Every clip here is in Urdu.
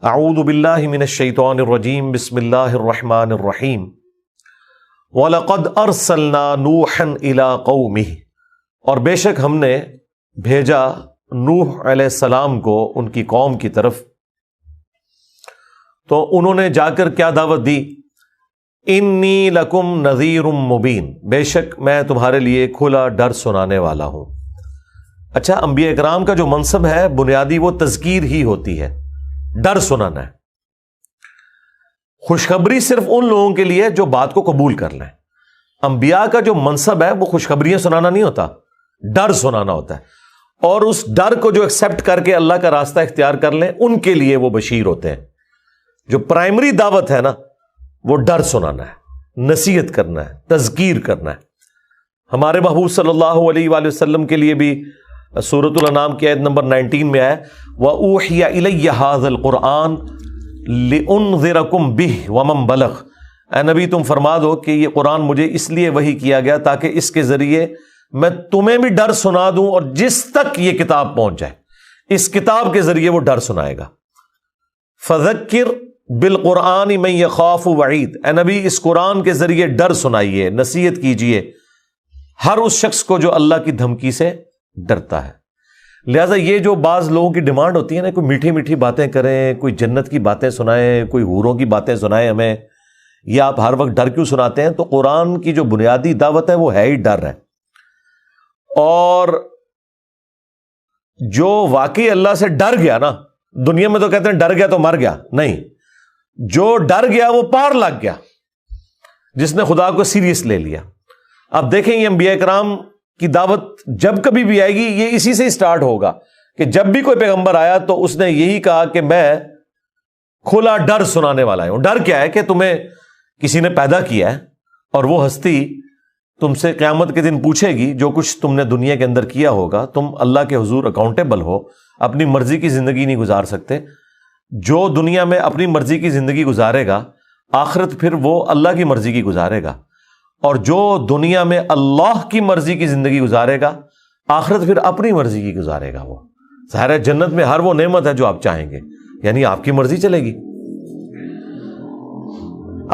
اعوذ باللہ من الشیطان الرجیم بسم اللہ الرحمن الرحیم وَلَقَدْ أَرْسَلْنَا نُوحًا إِلَىٰ قَوْمِهِ، اور بے شک ہم نے بھیجا نوح علیہ السلام کو ان کی قوم کی طرف، تو انہوں نے جا کر کیا دعوت دی؟ انی لکم نذیر مبین، بے شک میں تمہارے لیے کھلا ڈر سنانے والا ہوں۔ اچھا، انبیاء اکرام کا جو منصب ہے بنیادی وہ تذکیر ہی ہوتی ہے، ڈر سنانا ہے۔ خوشخبری صرف ان لوگوں کے لیے جو بات کو قبول کر لیں۔ انبیاء کا جو منصب ہے وہ خوشخبریاں سنانا نہیں ہوتا، ڈر سنانا ہوتا ہے، اور اس ڈر کو جو ایکسیپٹ کر کے اللہ کا راستہ اختیار کر لیں ان کے لیے وہ بشیر ہوتے ہیں۔ جو پرائمری دعوت ہے نا وہ ڈر سنانا ہے، نصیحت کرنا ہے، تذکیر کرنا ہے۔ ہمارے محبوب صلی اللہ علیہ وآلہ وسلم کے لیے بھی سورۃ الانعام کی آیت نمبر 19 میں ہے وَأُوحِيَ إِلَيَّ هَذَا الْقُرْآنُ لِأُنذِرَكُمْ بِهِ وَمَنْ بَلَغَ، اے نبی تم فرما دو کہ یہ قرآن مجھے اس لیے وحی کیا گیا تاکہ اس کے ذریعے میں تمہیں بھی ڈر سنا دوں اور جس تک یہ کتاب پہنچ جائے، اس کتاب کے ذریعے وہ ڈر سنائے گا۔ فَذَكِّرْ بِالْقُرْآنِ مَن يَخَافُ وَعِيدٍ، اے نبی اس قرآن کے ذریعے ڈر سنائیے، نصیحت کیجئے ہر اس شخص کو جو اللہ کی دھمکی سے ڈرتا ہے۔ لہٰذا یہ جو بعض لوگوں کی ڈیمانڈ ہوتی ہے نا، کوئی میٹھی میٹھی باتیں کریں، کوئی جنت کی باتیں سنائیں، کوئی حوروں کی باتیں سنائیں ہمیں، یا آپ ہر وقت ڈر کیوں سناتے ہیں؟ تو قرآن کی جو بنیادی دعوت ہے وہ ہے ہی ڈر ہے، اور جو واقعی اللہ سے ڈر گیا نا، دنیا میں تو کہتے ہیں ڈر گیا تو مر گیا، نہیں، جو ڈر گیا وہ پار لگ گیا، جس نے خدا کو سیریس لے لیا۔ اب دیکھیں یہ انبیاء کرام کی دعوت جب کبھی بھی آئے گی یہ اسی سے سٹارٹ ہوگا کہ جب بھی کوئی پیغمبر آیا تو اس نے یہی کہا کہ میں کھلا ڈر سنانے والا ہوں۔ ڈر کیا ہے؟ کہ تمہیں کسی نے پیدا کیا ہے اور وہ ہستی تم سے قیامت کے دن پوچھے گی جو کچھ تم نے دنیا کے اندر کیا ہوگا، تم اللہ کے حضور اکاؤنٹیبل ہو، اپنی مرضی کی زندگی نہیں گزار سکتے۔ جو دنیا میں اپنی مرضی کی زندگی گزارے گا آخرت پھر وہ اللہ کی مرضی کی گزارے گا، اور جو دنیا میں اللہ کی مرضی کی زندگی گزارے گا آخرت پھر اپنی مرضی کی گزارے گا۔ وہ ظاہر ہے جنت میں ہر وہ نعمت ہے جو آپ چاہیں گے، یعنی آپ کی مرضی چلے گی۔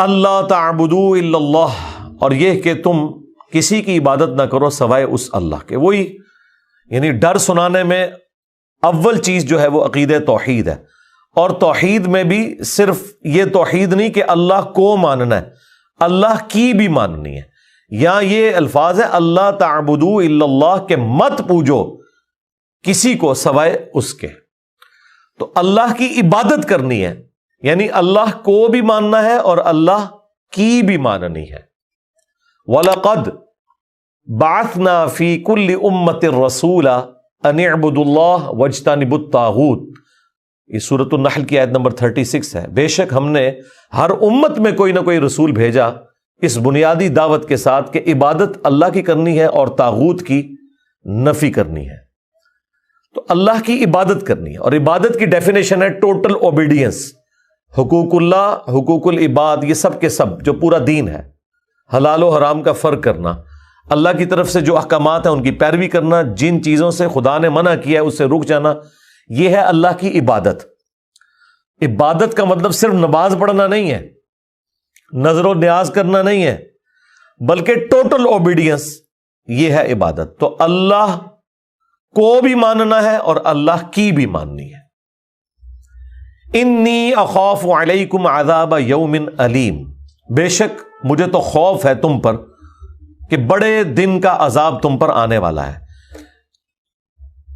اللہ تعبدوا الا اللہ، اور یہ کہ تم کسی کی عبادت نہ کرو سوائے اس اللہ کے۔ وہی یعنی ڈر سنانے میں اول چیز جو ہے وہ عقیدہ توحید ہے، اور توحید میں بھی صرف یہ توحید نہیں کہ اللہ کو ماننا ہے، اللہ کی بھی ماننی ہے۔ یا یہ الفاظ ہے اللہ تعبدوا الا اللہ، کہ مت پوجو کسی کو سوائے اس کے۔ تو اللہ کی عبادت کرنی ہے، یعنی اللہ کو بھی ماننا ہے اور اللہ کی بھی ماننی ہے۔ وَلَقَدْ بَعَثْنَا فِي كُلِّ أُمَّةٍ رَسُولًا أَنِ اعْبُدُوا اللَّهَ وَاجْتَنِبُوا الطَّاغُوتَ، یہ سورۃ النحل کی آیت نمبر 36 ہے۔ بے شک ہم نے ہر امت میں کوئی نہ کوئی رسول بھیجا اس بنیادی دعوت کے ساتھ کہ عبادت اللہ کی کرنی ہے اور طاغوت کی نفی کرنی ہے۔ تو اللہ کی عبادت کرنی ہے، اور عبادت کی ڈیفینیشن ہے ٹوٹل اوبیڈینس، حقوق اللہ، حقوق العباد، یہ سب کے سب جو پورا دین ہے، حلال و حرام کا فرق کرنا، اللہ کی طرف سے جو احکامات ہیں ان کی پیروی کرنا، جن چیزوں سے خدا نے منع کیا ہے اس سے رک جانا، یہ ہے اللہ کی عبادت۔ عبادت کا مطلب صرف نماز پڑھنا نہیں ہے، نظر و نیاز کرنا نہیں ہے، بلکہ ٹوٹل اوبیڈینس، یہ ہے عبادت۔ تو اللہ کو بھی ماننا ہے اور اللہ کی بھی ماننی ہے۔ انی اخاف علیکم عذاب یوم علیم، بے شک مجھے تو خوف ہے تم پر کہ بڑے دن کا عذاب تم پر آنے والا ہے۔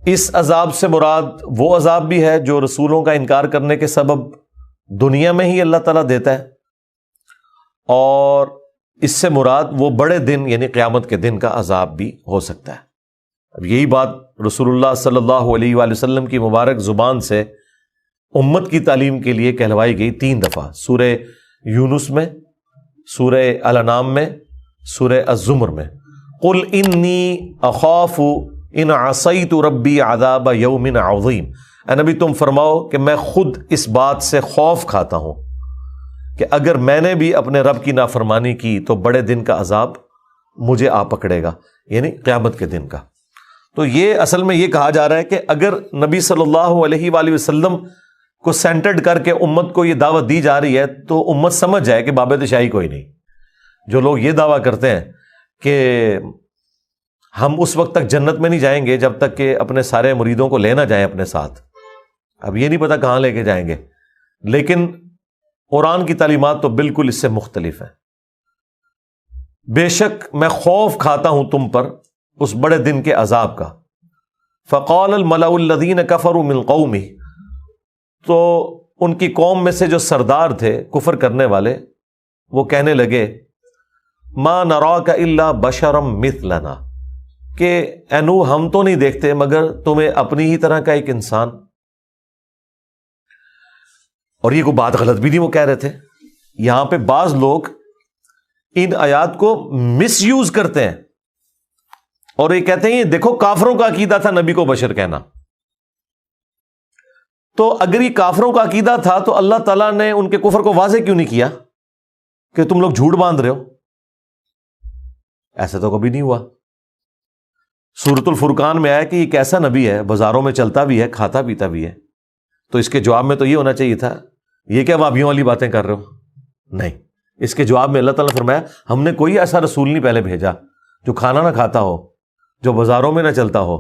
اس عذاب سے مراد وہ عذاب بھی ہے جو رسولوں کا انکار کرنے کے سبب دنیا میں ہی اللہ تعالیٰ دیتا ہے، اور اس سے مراد وہ بڑے دن یعنی قیامت کے دن کا عذاب بھی ہو سکتا ہے۔ اب یہی بات رسول اللہ صلی اللہ علیہ وآلہ وسلم کی مبارک زبان سے امت کی تعلیم کے لیے کہلوائی گئی 3 دفعہ، سورہ یونس میں، سورہ الانعام میں، سورہ الزمر میں۔ قل انی اخاف ان عصیت ربی عذاب یوم عظیم، اے نبی تم فرماؤ کہ میں خود اس بات سے خوف کھاتا ہوں کہ اگر میں نے بھی اپنے رب کی نافرمانی کی تو بڑے دن کا عذاب مجھے آ پکڑے گا، یعنی قیامت کے دن کا۔ تو یہ اصل میں یہ کہا جا رہا ہے کہ اگر نبی صلی اللہ علیہ وآلہ وسلم کو سینٹرڈ کر کے امت کو یہ دعوت دی جا رہی ہے تو امت سمجھ جائے کہ باب تشائی کوئی نہیں. جو لوگ یہ دعویٰ کرتے ہیں کہ ہم اس وقت تک جنت میں نہیں جائیں گے جب تک کہ اپنے سارے مریدوں کو لے نہ جائیں اپنے ساتھ, اب یہ نہیں پتا کہاں لے کے جائیں گے, لیکن قرآن کی تعلیمات تو بالکل اس سے مختلف ہیں. بے شک میں خوف کھاتا ہوں تم پر اس بڑے دن کے عذاب کا. فقال الملأ الذین کفروا من قومہ, تو ان کی قوم میں سے جو سردار تھے کفر کرنے والے, وہ کہنے لگے ما نراک الا بشرا مثلنا, کہ اے نوح ہم تو نہیں دیکھتے مگر تمہیں اپنی ہی طرح کا ایک انسان. اور یہ کوئی بات غلط بھی نہیں وہ کہہ رہے تھے. یہاں پہ بعض لوگ ان آیات کو مس یوز کرتے ہیں اور یہ کہتے ہیں یہ دیکھو کافروں کا عقیدہ تھا نبی کو بشر کہنا. تو اگر یہ کافروں کا عقیدہ تھا تو اللہ تعالیٰ نے ان کے کفر کو واضح کیوں نہیں کیا کہ تم لوگ جھوٹ باندھ رہے ہو؟ ایسا تو کبھی نہیں ہوا. سورۃ الفرقان میں آیا کہ یہ کیسا نبی ہے, بازاروں میں چلتا بھی ہے, کھاتا پیتا بھی ہے. تو اس کے جواب میں تو یہ ہونا چاہیے تھا یہ کیا وابیوں والی باتیں کر رہے ہو؟ نہیں, اس کے جواب میں اللہ تعالیٰ نے فرمایا ہم نے کوئی ایسا رسول نہیں پہلے بھیجا جو کھانا نہ کھاتا ہو, جو بازاروں میں نہ چلتا ہو,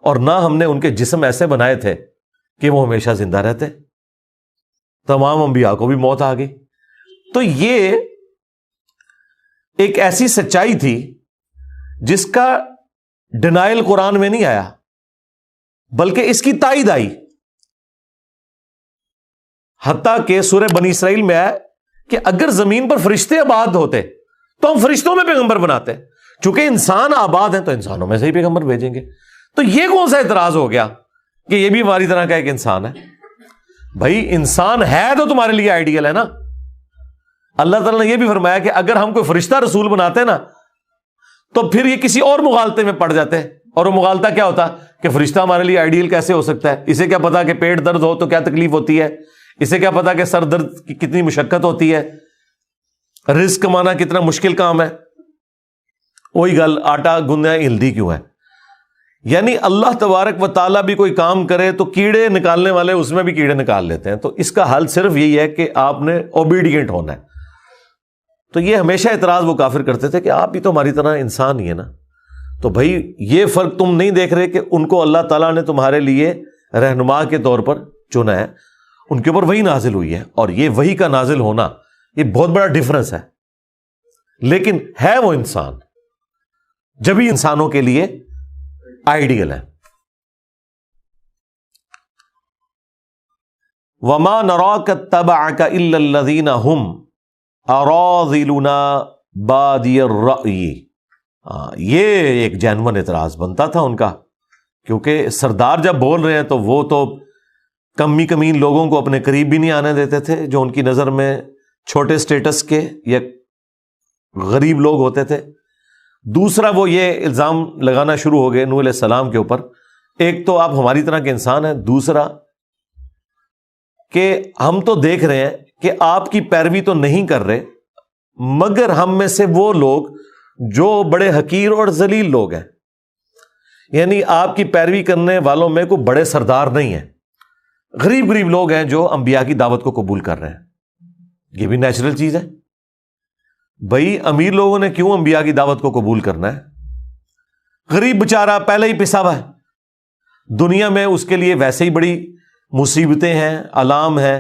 اور نہ ہم نے ان کے جسم ایسے بنائے تھے کہ وہ ہمیشہ زندہ رہتے. تمام انبیاء کو بھی موت آ گئی. تو یہ ایک ایسی سچائی تھی جس کا ڈینائل قرآن میں نہیں آیا بلکہ اس کی تائید آئی. حتیٰ کہ سورہ بنی اسرائیل میں آیا کہ اگر زمین پر فرشتے آباد ہوتے تو ہم فرشتوں میں پیغمبر بناتے, چونکہ انسان آباد ہیں تو انسانوں میں سے ہی پیغمبر بھیجیں گے. تو یہ کون سا اعتراض ہو گیا کہ یہ بھی ہماری طرح کا ایک انسان ہے؟ بھائی انسان ہے تو تمہارے لیے آئیڈیل ہے نا. اللہ تعالیٰ نے یہ بھی فرمایا کہ اگر ہم کوئی فرشتہ رسول بناتے نا تو پھر یہ کسی اور مغالطے میں پڑ جاتے, اور وہ مغالطہ کیا ہوتا کہ فرشتہ ہمارے لیے آئیڈیل کیسے ہو سکتا ہے؟ اسے کیا پتا کہ پیٹ درد ہو تو کیا تکلیف ہوتی ہے, اسے کیا پتا کہ سر درد کی کتنی مشقت ہوتی ہے, رزق کمانا کتنا مشکل کام ہے. وہی گل آٹا گندنا ہلدی کیوں ہے. یعنی اللہ تبارک و تعالیٰ بھی کوئی کام کرے تو کیڑے نکالنے والے اس میں بھی کیڑے نکال لیتے ہیں. تو اس کا حل صرف یہی ہے کہ آپ نے اوبیڈینٹ ہونا ہے. تو یہ ہمیشہ اعتراض وہ کافر کرتے تھے کہ آپ بھی تو ہماری طرح انسان ہی ہے نا. تو بھائی یہ فرق تم نہیں دیکھ رہے کہ ان کو اللہ تعالیٰ نے تمہارے لیے رہنما کے طور پر چنا ہے, ان کے اوپر وہی نازل ہوئی ہے, اور یہ وہی کا نازل ہونا یہ بہت بڑا ڈفرنس ہے. لیکن ہے وہ انسان, جبھی انسانوں کے لیے آئیڈیل ہے. وَمَا نَرَاكَ اتَّبَعَكَ إِلَّا الَّذِينَ هُمْ أَرَاذِلُنَا بَادِيَ الرَّأْيِ. یہ ایک جینون اعتراض بنتا تھا ان کا, کیونکہ سردار جب بول رہے ہیں تو وہ تو کمی کمین لوگوں کو اپنے قریب بھی نہیں آنے دیتے تھے جو ان کی نظر میں چھوٹے سٹیٹس کے یا غریب لوگ ہوتے تھے. دوسرا وہ یہ الزام لگانا شروع ہو گئے نوح علیہ السلام کے اوپر, ایک تو آپ ہماری طرح کے انسان ہیں, دوسرا کہ ہم تو دیکھ رہے ہیں کہ آپ کی پیروی تو نہیں کر رہے مگر ہم میں سے وہ لوگ جو بڑے حقیر اور ذلیل لوگ ہیں, یعنی آپ کی پیروی کرنے والوں میں کوئی بڑے سردار نہیں ہیں, غریب غریب لوگ ہیں جو انبیاء کی دعوت کو قبول کر رہے ہیں. یہ بھی نیچرل چیز ہے. بھائی امیر لوگوں نے کیوں انبیاء کی دعوت کو قبول کرنا ہے؟ غریب بچارہ پہلے ہی پسا ہوا ہے, دنیا میں اس کے لیے ویسے ہی بڑی مصیبتیں ہیں, آلام ہیں.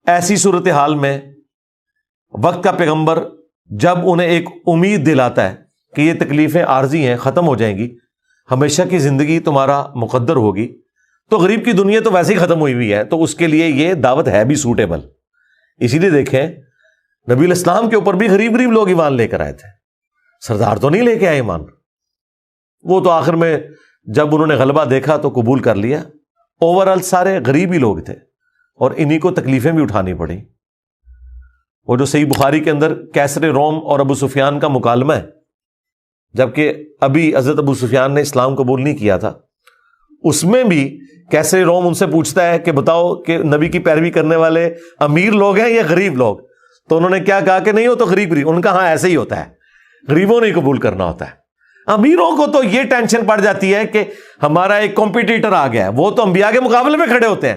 ایسی صورتحال میں وقت کا پیغمبر جب انہیں ایک امید دلاتا ہے کہ یہ تکلیفیں عارضی ہیں, ختم ہو جائیں گی, ہمیشہ کی زندگی تمہارا مقدر ہوگی, تو غریب کی دنیا تو ویسے ہی ختم ہوئی ہوئی ہے, تو اس کے لیے یہ دعوت ہے بھی سوٹیبل. اسی لیے دیکھیں نبی علیہ السلام کے اوپر بھی غریب غریب لوگ ایمان لے کر آئے تھے, سردار تو نہیں لے کے آئے ایمان. وہ تو آخر میں جب انہوں نے غلبہ دیکھا تو قبول کر لیا. اوورآل سارے غریب ہی لوگ تھے اور انہی کو تکلیفیں بھی اٹھانی پڑیں. وہ جو صحیح بخاری کے اندر کیسر روم اور ابو سفیان کا مکالمہ ہے, جبکہ ابھی حضرت ابو سفیان نے اسلام قبول نہیں کیا تھا, اس میں بھی کیسر روم ان سے پوچھتا ہے کہ بتاؤ کہ نبی کی پیروی کرنے والے امیر لوگ ہیں یا غریب لوگ؟ تو انہوں نے کیا کہا کہ نہیں, ہو تو غریب غریب. ان کا ہاں ایسے ہی ہوتا ہے, غریبوں نے قبول کرنا ہوتا ہے, امیروں کو تو یہ ٹینشن پڑ جاتی ہے کہ ہمارا ایک کمپیٹیٹر آ گیا ہے، وہ تو انبیاء کے مقابلے میں کھڑے ہوتے ہیں۔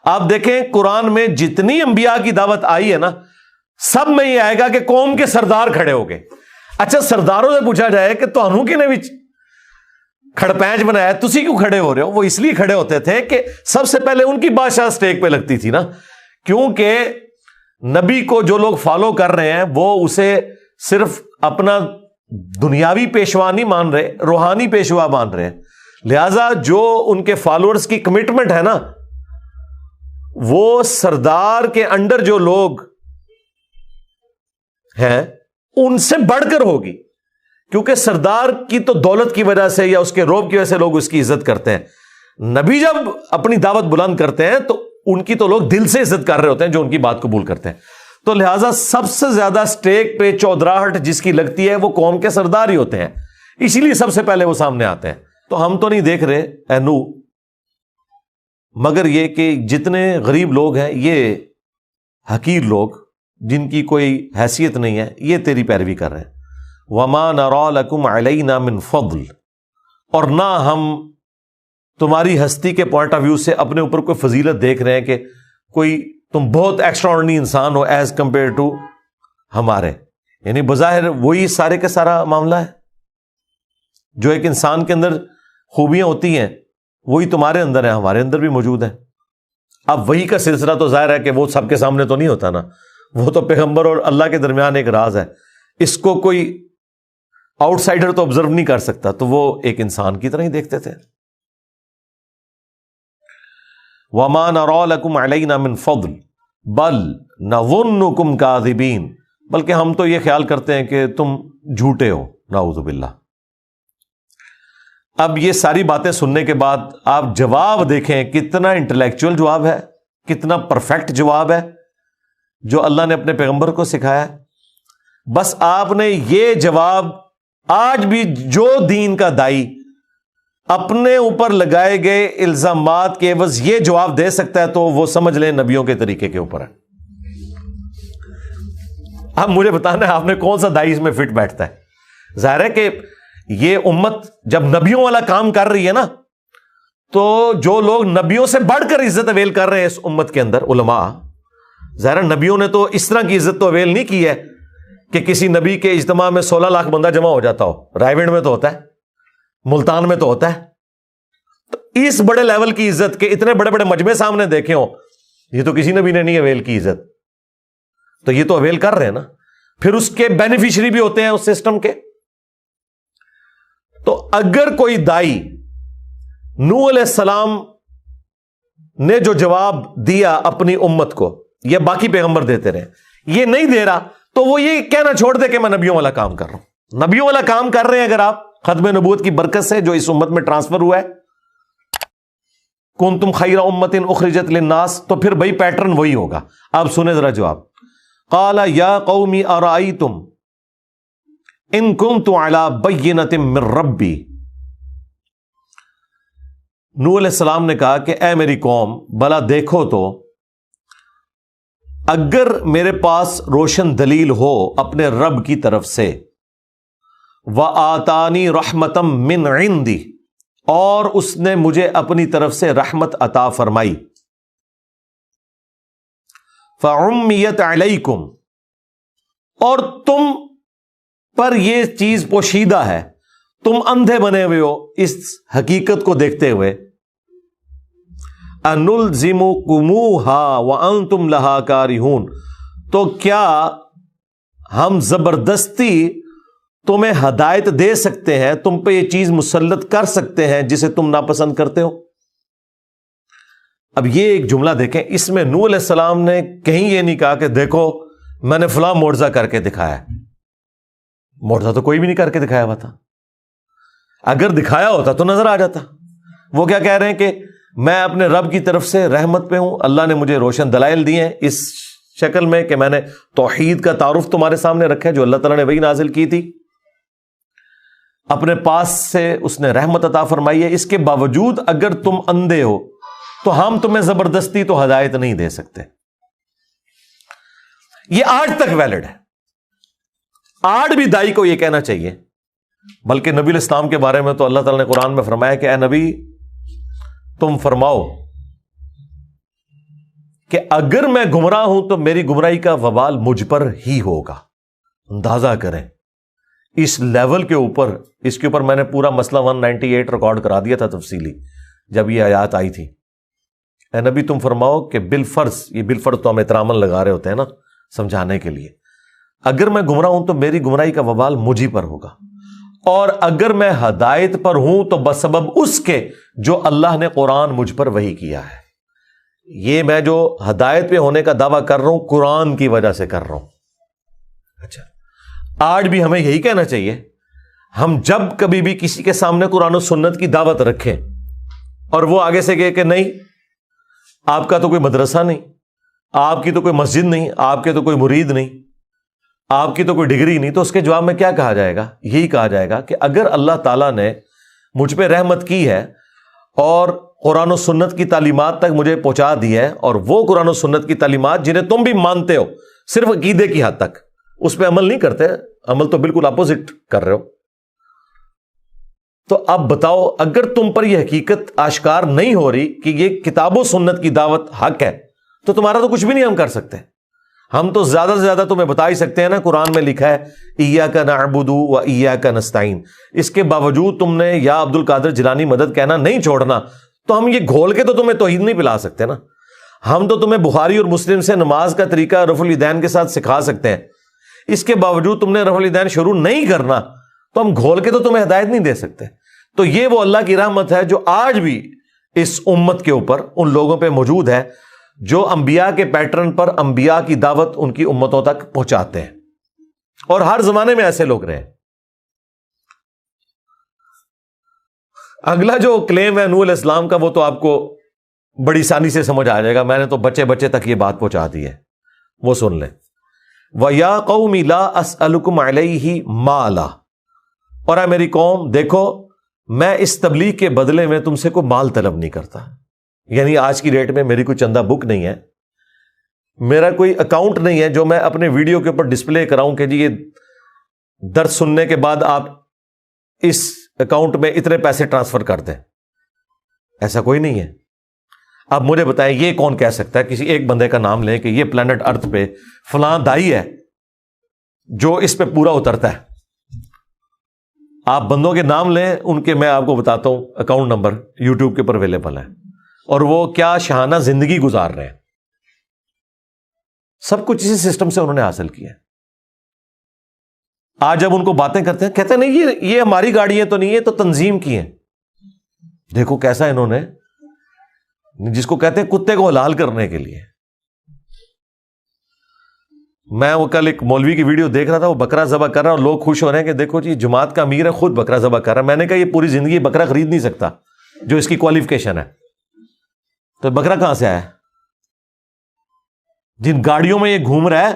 آپ دیکھیں قرآن میں جتنی انبیاء کی دعوت آئی ہے نا، سب میں یہ آئے گا کہ قوم کے سردار کھڑے ہو گئے۔ اچھا سرداروں سے پوچھا جائے کہ تہنوں کی نے بھی کھڑپینچ بنایا، تسی کیوں کھڑے ہو رہے ہو؟ وہ اس لیے کھڑے ہوتے تھے کہ سب سے پہلے ان کی بادشاہ سٹیک پہ لگتی تھی نا، کیونکہ نبی کو جو لوگ فالو کر رہے ہیں وہ اسے صرف اپنا دنیاوی پیشوا نہیں مان رہے، روحانی پیشوا مان رہے ہیں۔ لہذا جو ان کے فالوورز کی کمٹمنٹ ہے نا، وہ سردار کے انڈر جو لوگ ہیں ان سے بڑھ کر ہوگی، کیونکہ سردار کی تو دولت کی وجہ سے یا اس کے روب کی وجہ سے لوگ اس کی عزت کرتے ہیں۔ نبی جب اپنی دعوت بلند کرتے ہیں تو ان کی تو لوگ دل سے عزت کر رہے ہوتے ہیں جو ان کی بات قبول کرتے ہیں۔ تو لہٰذا سب سے زیادہ سٹیک پہ چودراہٹ جس کی لگتی ہے وہ قوم کے سردار ہی ہوتے ہیں، اسی لیے سب سے پہلے وہ سامنے آتے ہیں۔ تو ہم تو نہیں دیکھ رہے اے نو، مگر یہ کہ جتنے غریب لوگ ہیں، یہ حقیر لوگ جن کی کوئی حیثیت نہیں ہے، یہ تیری پیروی کر رہے ہیں۔ وَمَا نَرَا لَكُمْ عَلَيْنَا مِنْ فَضْلٍ، اور نہ ہم تمہاری ہستی کے پوائنٹ آف ویو سے اپنے اوپر کوئی فضیلت دیکھ رہے ہیں کہ کوئی تم بہت ایکسٹرا آرڈنری انسان ہو ایز کمپیئر ٹو ہمارے، یعنی بظاہر وہی سارے کا سارا معاملہ ہے۔ جو ایک انسان کے اندر خوبیاں ہوتی ہیں وہی تمہارے اندر ہیں، ہمارے اندر بھی موجود ہیں۔ اب وہی کا سلسلہ تو ظاہر ہے کہ وہ سب کے سامنے تو نہیں ہوتا نا، وہ تو پیغمبر اور اللہ کے درمیان ایک راز ہے، اس کو کوئی آؤٹ سائڈر تو آبزرو نہیں کر سکتا، تو وہ ایک انسان کی طرح ہی دیکھتے تھے۔ وَمَا نَرَا لَكُمْ عَلَيْنَا مِنْ فَضْلٍ بَلْ نَظُنُّكُمْ كَاذِبِينَ، بلکہ ہم تو یہ خیال کرتے ہیں کہ تم جھوٹے ہو، نعوذ باللہ۔ اب یہ ساری باتیں سننے کے بعد آپ جواب دیکھیں، کتنا انٹلیکچوئل جواب ہے، کتنا پرفیکٹ جواب ہے جو اللہ نے اپنے پیغمبر کو سکھایا ہے۔ بس آپ نے یہ جواب آج بھی جو دین کا دائی اپنے اوپر لگائے گئے الزامات کے عوض یہ جواب دے سکتا ہے تو وہ سمجھ لیں نبیوں کے طریقے کے اوپر ہے۔ اب مجھے بتانا ہے آپ نے کون سا دائی اس میں فٹ بیٹھتا ہے۔ ظاہر ہے کہ یہ امت جب نبیوں والا کام کر رہی ہے نا، تو جو لوگ نبیوں سے بڑھ کر عزت اویل کر رہے ہیں اس امت کے اندر، علماء، ظاہر نبیوں نے تو اس طرح کی عزت تو اویل نہیں کی ہے کہ کسی نبی کے اجتماع میں 16 لاکھ بندہ جمع ہو جاتا ہو۔ رائے ونڈ میں تو ہوتا ہے، ملتان میں تو ہوتا ہے۔ تو اس بڑے لیول کی عزت کے اتنے بڑے بڑے مجمع سامنے دیکھے ہوں، یہ تو کسی نبی نے نہیں اویل کی عزت، تو یہ تو اویل کر رہے ہیں نا، پھر اس کے بینیفیشری بھی ہوتے ہیں اس سسٹم کے۔ تو اگر کوئی دائی نوح علیہ السلام نے جو جواب دیا اپنی امت کو، یا باقی پیغمبر دیتے رہے، یہ نہیں دے رہا تو وہ یہ کہنا چھوڑ دے کہ میں نبیوں والا کام کر رہا ہوں۔ نبیوں والا کام کر رہے ہیں اگر آپ ختم نبوت کی برکت سے جو اس امت میں ٹرانسفر ہوا ہے، کنتم خیر امۃ اخرجت للناس، تو پھر بھائی پیٹرن وہی ہوگا۔ اب سنیں ذرا جواب۔ قال یا قوم ارأیتم ان کنت علی بینۃ من ربی، نوح علیہ السلام نے کہا کہ اے میری قوم، بھلا دیکھو تو اگر میرے پاس روشن دلیل ہو اپنے رب کی طرف سے، وَآتَانِي رَحْمَةً مِّنْ عِنْدِي، اور اس نے مجھے اپنی طرف سے رحمت عطا فرمائی، فَعُمِّيَتْ عَلَيْكُمْ، اور تم پر یہ چیز پوشیدہ ہے، تم اندھے بنے ہوئے ہو اس حقیقت کو دیکھتے ہوئے، أَنُلْزِمُكُمُوهَا وَأَنْتُمْ لَهَا كَارِهُونَ، تو کیا ہم زبردستی تمہیں ہدایت دے سکتے ہیں، تم پہ یہ چیز مسلط کر سکتے ہیں جسے تم ناپسند کرتے ہو؟ اب یہ ایک جملہ دیکھیں، اس میں نوح علیہ السلام نے کہیں یہ نہیں کہا کہ دیکھو میں نے فلاں معجزہ کر کے دکھایا۔ معجزہ تو کوئی بھی نہیں کر کے دکھایا ہوا تھا، اگر دکھایا ہوتا تو نظر آ جاتا۔ وہ کیا کہہ رہے ہیں کہ میں اپنے رب کی طرف سے رحمت پہ ہوں، اللہ نے مجھے روشن دلائل دیے ہیں اس شکل میں کہ میں نے توحید کا تعارف تمہارے سامنے رکھا ہے جو اللہ تعالیٰ نے وہی نازل کی تھی، اپنے پاس سے اس نے رحمت عطا فرمائی ہے، اس کے باوجود اگر تم اندھے ہو تو ہم تمہیں زبردستی تو ہدایت نہیں دے سکتے۔ یہ آج تک ویلڈ ہے، آج بھی دائی کو یہ کہنا چاہیے بلکہ نبی علیہ السلام کے بارے میں تو اللہ تعالیٰ نے قرآن میں فرمایا کہ اے نبی تم فرماؤ کہ اگر میں گمراہ ہوں تو میری گمراہی کا وبال مجھ پر ہی ہوگا. اندازہ کریں اس لیول کے اوپر، اس کے اوپر میں نے پورا مسئلہ 198 ریکارڈ کرا دیا تھا تفصیلی جب یہ آیات آئی تھی. اے نبی تم فرماؤ کہ بالفرض، یہ بالفرض تو ہم احتراماً لگا رہے ہوتے ہیں نا سمجھانے کے لیے، اگر میں گمراہ ہوں تو میری گمراہی کا وبال مجھ ہی پر ہوگا، اور اگر میں ہدایت پر ہوں تو بسبب اس کے جو اللہ نے قرآن مجھ پر وحی کیا ہے. یہ میں جو ہدایت پہ ہونے کا دعویٰ کر رہا ہوں قرآن کی وجہ سے کر رہا ہوں. اچھا، آج بھی ہمیں یہی کہنا چاہیے. ہم جب کبھی بھی کسی کے سامنے قرآن و سنت کی دعوت رکھیں اور وہ آگے سے کہے کہ نہیں آپ کا تو کوئی مدرسہ نہیں، آپ کی تو کوئی مسجد نہیں، آپ کے تو کوئی مرید نہیں، آپ کی تو کوئی ڈگری نہیں، تو اس کے جواب میں کیا کہا جائے گا؟ یہی کہا جائے گا کہ اگر اللہ تعالیٰ نے مجھ پہ رحمت کی ہے اور قرآن و سنت کی تعلیمات تک مجھے پہنچا دی ہے، اور وہ قرآن و سنت کی تعلیمات جنہیں تم بھی مانتے ہو صرف عقیدے کی حد تک، اس پہ عمل نہیں کرتے، عمل تو بالکل اپوزٹ کر رہے ہو، تو اب بتاؤ اگر تم پر یہ حقیقت آشکار نہیں ہو رہی کہ یہ کتاب و سنت کی دعوت حق ہے تو تمہارا تو کچھ بھی نہیں ہم کر سکتے. ہم تو زیادہ سے زیادہ تمہیں بتا ہی سکتے ہیں نا، قرآن میں لکھا ہے ایاک نعبد و ایاک نستعین. اس کے باوجود تم نے یا عبد القادر جیلانی مدد کہنا نہیں چھوڑنا، تو ہم یہ گھول کے تو تمہیں توحید نہیں پلا سکتے نا. ہم تو تمہیں بخاری اور مسلم سے نماز کا طریقہ رفع الیدین کے ساتھ سکھا سکتے ہیں، اس کے باوجود تم نے رفع الیدین شروع نہیں کرنا تو ہم گھول کے تو تمہیں ہدایت نہیں دے سکتے. تو یہ وہ اللہ کی رحمت ہے جو آج بھی اس امت کے اوپر ان لوگوں پہ موجود ہے جو انبیاء کے پیٹرن پر انبیاء کی دعوت ان کی امتوں تک پہنچاتے ہیں، اور ہر زمانے میں ایسے لوگ رہے. اگلا جو کلیم ہے نوح علیہ السلام کا، وہ تو آپ کو بڑی آسانی سے سمجھ آ جائے گا، میں نے تو بچے بچے تک یہ بات پہنچا دی ہے، وہ سن لیں. وَيَا قَوْمِ لَا أَسْأَلُكُمْ عَلَيْهِ مَالًا، اور اے میری قوم دیکھو میں اس تبلیغ کے بدلے میں تم سے کوئی مال طلب نہیں کرتا. یعنی آج کی ڈیٹ میں میری کوئی چندہ بک نہیں ہے، میرا کوئی اکاؤنٹ نہیں ہے جو میں اپنے ویڈیو کے اوپر ڈسپلے کراؤں کہ جی یہ درس سننے کے بعد آپ اس اکاؤنٹ میں اتنے پیسے ٹرانسفر کر دیں. ایسا کوئی نہیں ہے. اب مجھے بتائیں یہ کون کہہ سکتا ہے، کسی ایک بندے کا نام لیں کہ یہ پلانٹ ارتھ پہ فلاں دائی ہے جو اس پہ پورا اترتا ہے. آپ بندوں کے نام لیں ان کے، میں آپ کو بتاتا ہوں اکاؤنٹ نمبر یوٹیوب کے اوپر اویلیبل ہے، اور وہ کیا شاہانہ زندگی گزار رہے ہیں. سب کچھ اسی سسٹم سے انہوں نے حاصل کیا. آج جب ان کو باتیں کرتے ہیں کہتے ہیں نہیں یہ ہماری گاڑیاں تو نہیں، یہ تو تنظیم کی ہیں. دیکھو کیسا انہوں نے، جس کو کہتے ہیں کتے کو حلال کرنے کے لیے. میں وہ کل ایک مولوی کی ویڈیو دیکھ رہا تھا، وہ بکرا ذبح کر رہا اور لوگ خوش ہو رہے ہیں کہ دیکھو جی جماعت کا امیر ہے خود بکرا ذبح کر رہا ہے. میں نے کہا یہ پوری زندگی بکرا خرید نہیں سکتا جو اس کی کوالیفیکیشن ہے، تو بکرا کہاں سے آیا؟ جن گاڑیوں میں یہ گھوم رہا ہے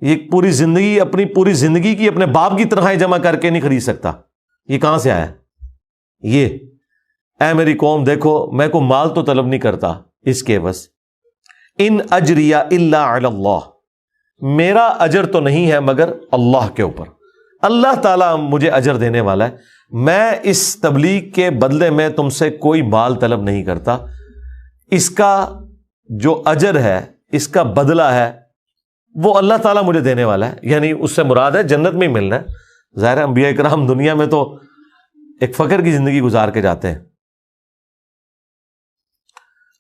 یہ پوری زندگی، اپنی پوری زندگی کی اپنے باپ کی تنخواہیں جمع کر کے نہیں خرید سکتا. یہ کہاں سے آیا؟ یہ اے میری قوم دیکھو میں کوئی مال تو طلب نہیں کرتا اس کے، بس ان اجریہ الا علی اللہ، میرا اجر تو نہیں ہے مگر اللہ کے اوپر. اللہ تعالیٰ مجھے اجر دینے والا ہے. میں اس تبلیغ کے بدلے میں تم سے کوئی مال طلب نہیں کرتا. اس کا جو اجر ہے، اس کا بدلہ ہے، وہ اللہ تعالیٰ مجھے دینے والا ہے. یعنی اس سے مراد ہے جنت میں ہی ملنا ہے. ظاہر ہے انبیاء کرام دنیا میں تو ایک فقر کی زندگی گزار کے جاتے ہیں.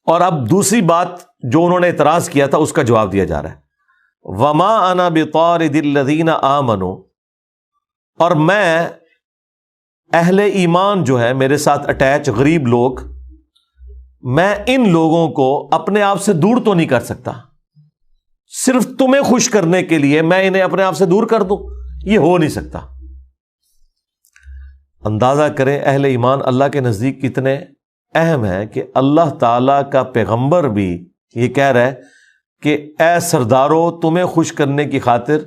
اور اب دوسری بات جو انہوں نے اعتراض کیا تھا اس کا جواب دیا جا رہا ہے. وما انا بطارد الذین آمنوا، اور میں اہل ایمان جو ہے میرے ساتھ اٹیچ غریب لوگ، میں ان لوگوں کو اپنے آپ سے دور تو نہیں کر سکتا. صرف تمہیں خوش کرنے کے لیے میں انہیں اپنے آپ سے دور کر دوں، یہ ہو نہیں سکتا. اندازہ کریں اہل ایمان اللہ کے نزدیک کتنے اہم ہے کہ اللہ تعالی کا پیغمبر بھی یہ کہہ رہا ہے کہ اے سردارو تمہیں خوش کرنے کی خاطر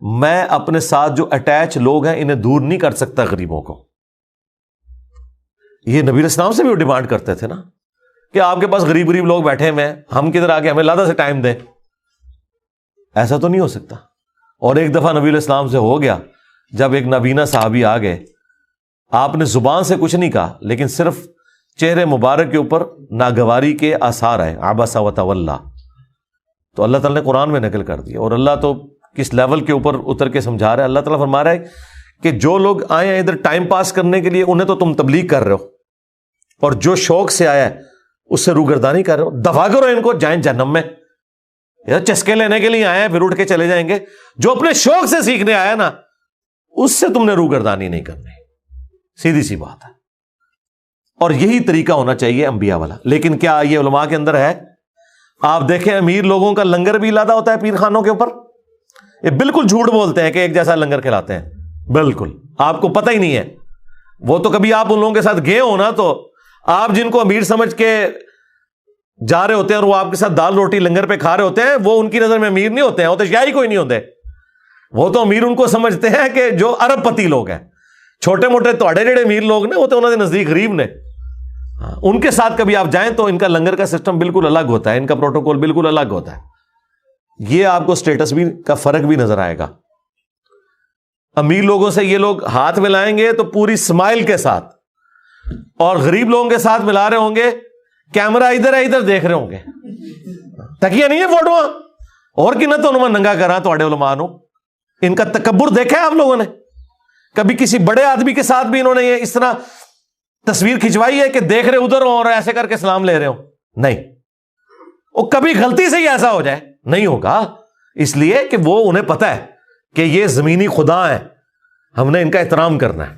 میں اپنے ساتھ جو اٹیچ لوگ ہیں انہیں دور نہیں کر سکتا غریبوں کو. یہ نبی علیہ السلام سے بھی وہ ڈیمانڈ کرتے تھے نا کہ آپ کے پاس غریب غریب لوگ بیٹھے ہوئے ہیں، ہم کدھر آ کے ہمیں زیادہ سے ٹائم دیں. ایسا تو نہیں ہو سکتا. اور ایک دفعہ نبی علیہ السلام سے ہو گیا جب ایک نابینا صحابی آ گئے, آپ نے زبان سے کچھ نہیں کہا, لیکن صرف چہرے مبارک کے اوپر ناگواری کے آثار آئے, عبس و تولی, تو اللہ تعالیٰ نے قرآن میں نقل کر دیا. اور اللہ تو کس لیول کے اوپر اتر کے سمجھا رہا ہے. اللہ تعالیٰ فرما رہا ہے کہ جو لوگ آئے ہیں ادھر ٹائم پاس کرنے کے لیے, انہیں تو تم تبلیغ کر رہے ہو, اور جو شوق سے آیا ہے اس سے روگردانی کر رہے ہو. دفع کرو ان کو, جائیں جہنم میں. یا چسکے لینے کے لیے آئے ہیں پھر اٹھ کے چلے جائیں گے. جو اپنے شوق سے سیکھنے آیا نا, اس سے تم نے روگردانی نہیں کرنی. سیدھی سی بات ہے. اور یہی طریقہ ہونا چاہیے انبیاء والا. لیکن کیا یہ علماء کے اندر ہے؟ آپ دیکھیں امیر لوگوں کا لنگر بھی لادا ہوتا ہے پیر خانوں کے اوپر. یہ بالکل جھوٹ بولتے ہیں کہ ایک جیسا لنگر کھلاتے ہیں. بالکل آپ کو پتہ ہی نہیں ہے. وہ تو کبھی آپ ان لوگوں کے ساتھ گئے ہو نا, تو آپ جن کو امیر سمجھ کے جا رہے ہوتے ہیں اور وہ آپ کے ساتھ دال روٹی لنگر پہ کھا رہے ہوتے ہیں, وہ ان کی نظر میں امیر نہیں ہوتے ہیں, وہ تو شاید ہی کوئی نہیں ہوتے. وہ تو امیر ان کو سمجھتے ہیں کہ جو ارب پتی لوگ ہیں. چھوٹے موٹے توڑے جڑے امیر لوگ نے, وہ تو انہوں نے نزدیک غریب نے. ان کے ساتھ کبھی آپ جائیں تو ان کا لنگر کا سسٹم بالکل الگ ہوتا ہے, ان کا پروٹوکول بالکل الگ ہوتا ہے. یہ آپ کو سٹیٹس بھی کا فرق بھی نظر آئے گا. امیر لوگوں سے یہ لوگ ہاتھ ملائیں گے تو پوری اسمائل کے ساتھ, اور غریب لوگوں کے ساتھ ملا رہے ہوں گے, کیمرہ ادھر ہے ادھر دیکھ رہے ہوں گے. تکیہ نہیں ہے فوٹو, اور کی نہ تو انہوں ننگا کرا تو علماء نو. ان کا تکبر دیکھا ہے آپ لوگوں نے؟ کبھی کسی بڑے آدمی کے ساتھ بھی انہوں نے یہ اس طرح تصویر کھنچوائی ہے کہ دیکھ رہے ادھر ہوں اور ایسے کر کے سلام لے رہے ہوں؟ نہیں. وہ کبھی غلطی سے ہی ایسا ہو جائے نہیں ہوگا, اس لیے کہ وہ انہیں پتا ہے کہ یہ زمینی خدا ہیں, ہم نے ان کا احترام کرنا ہے.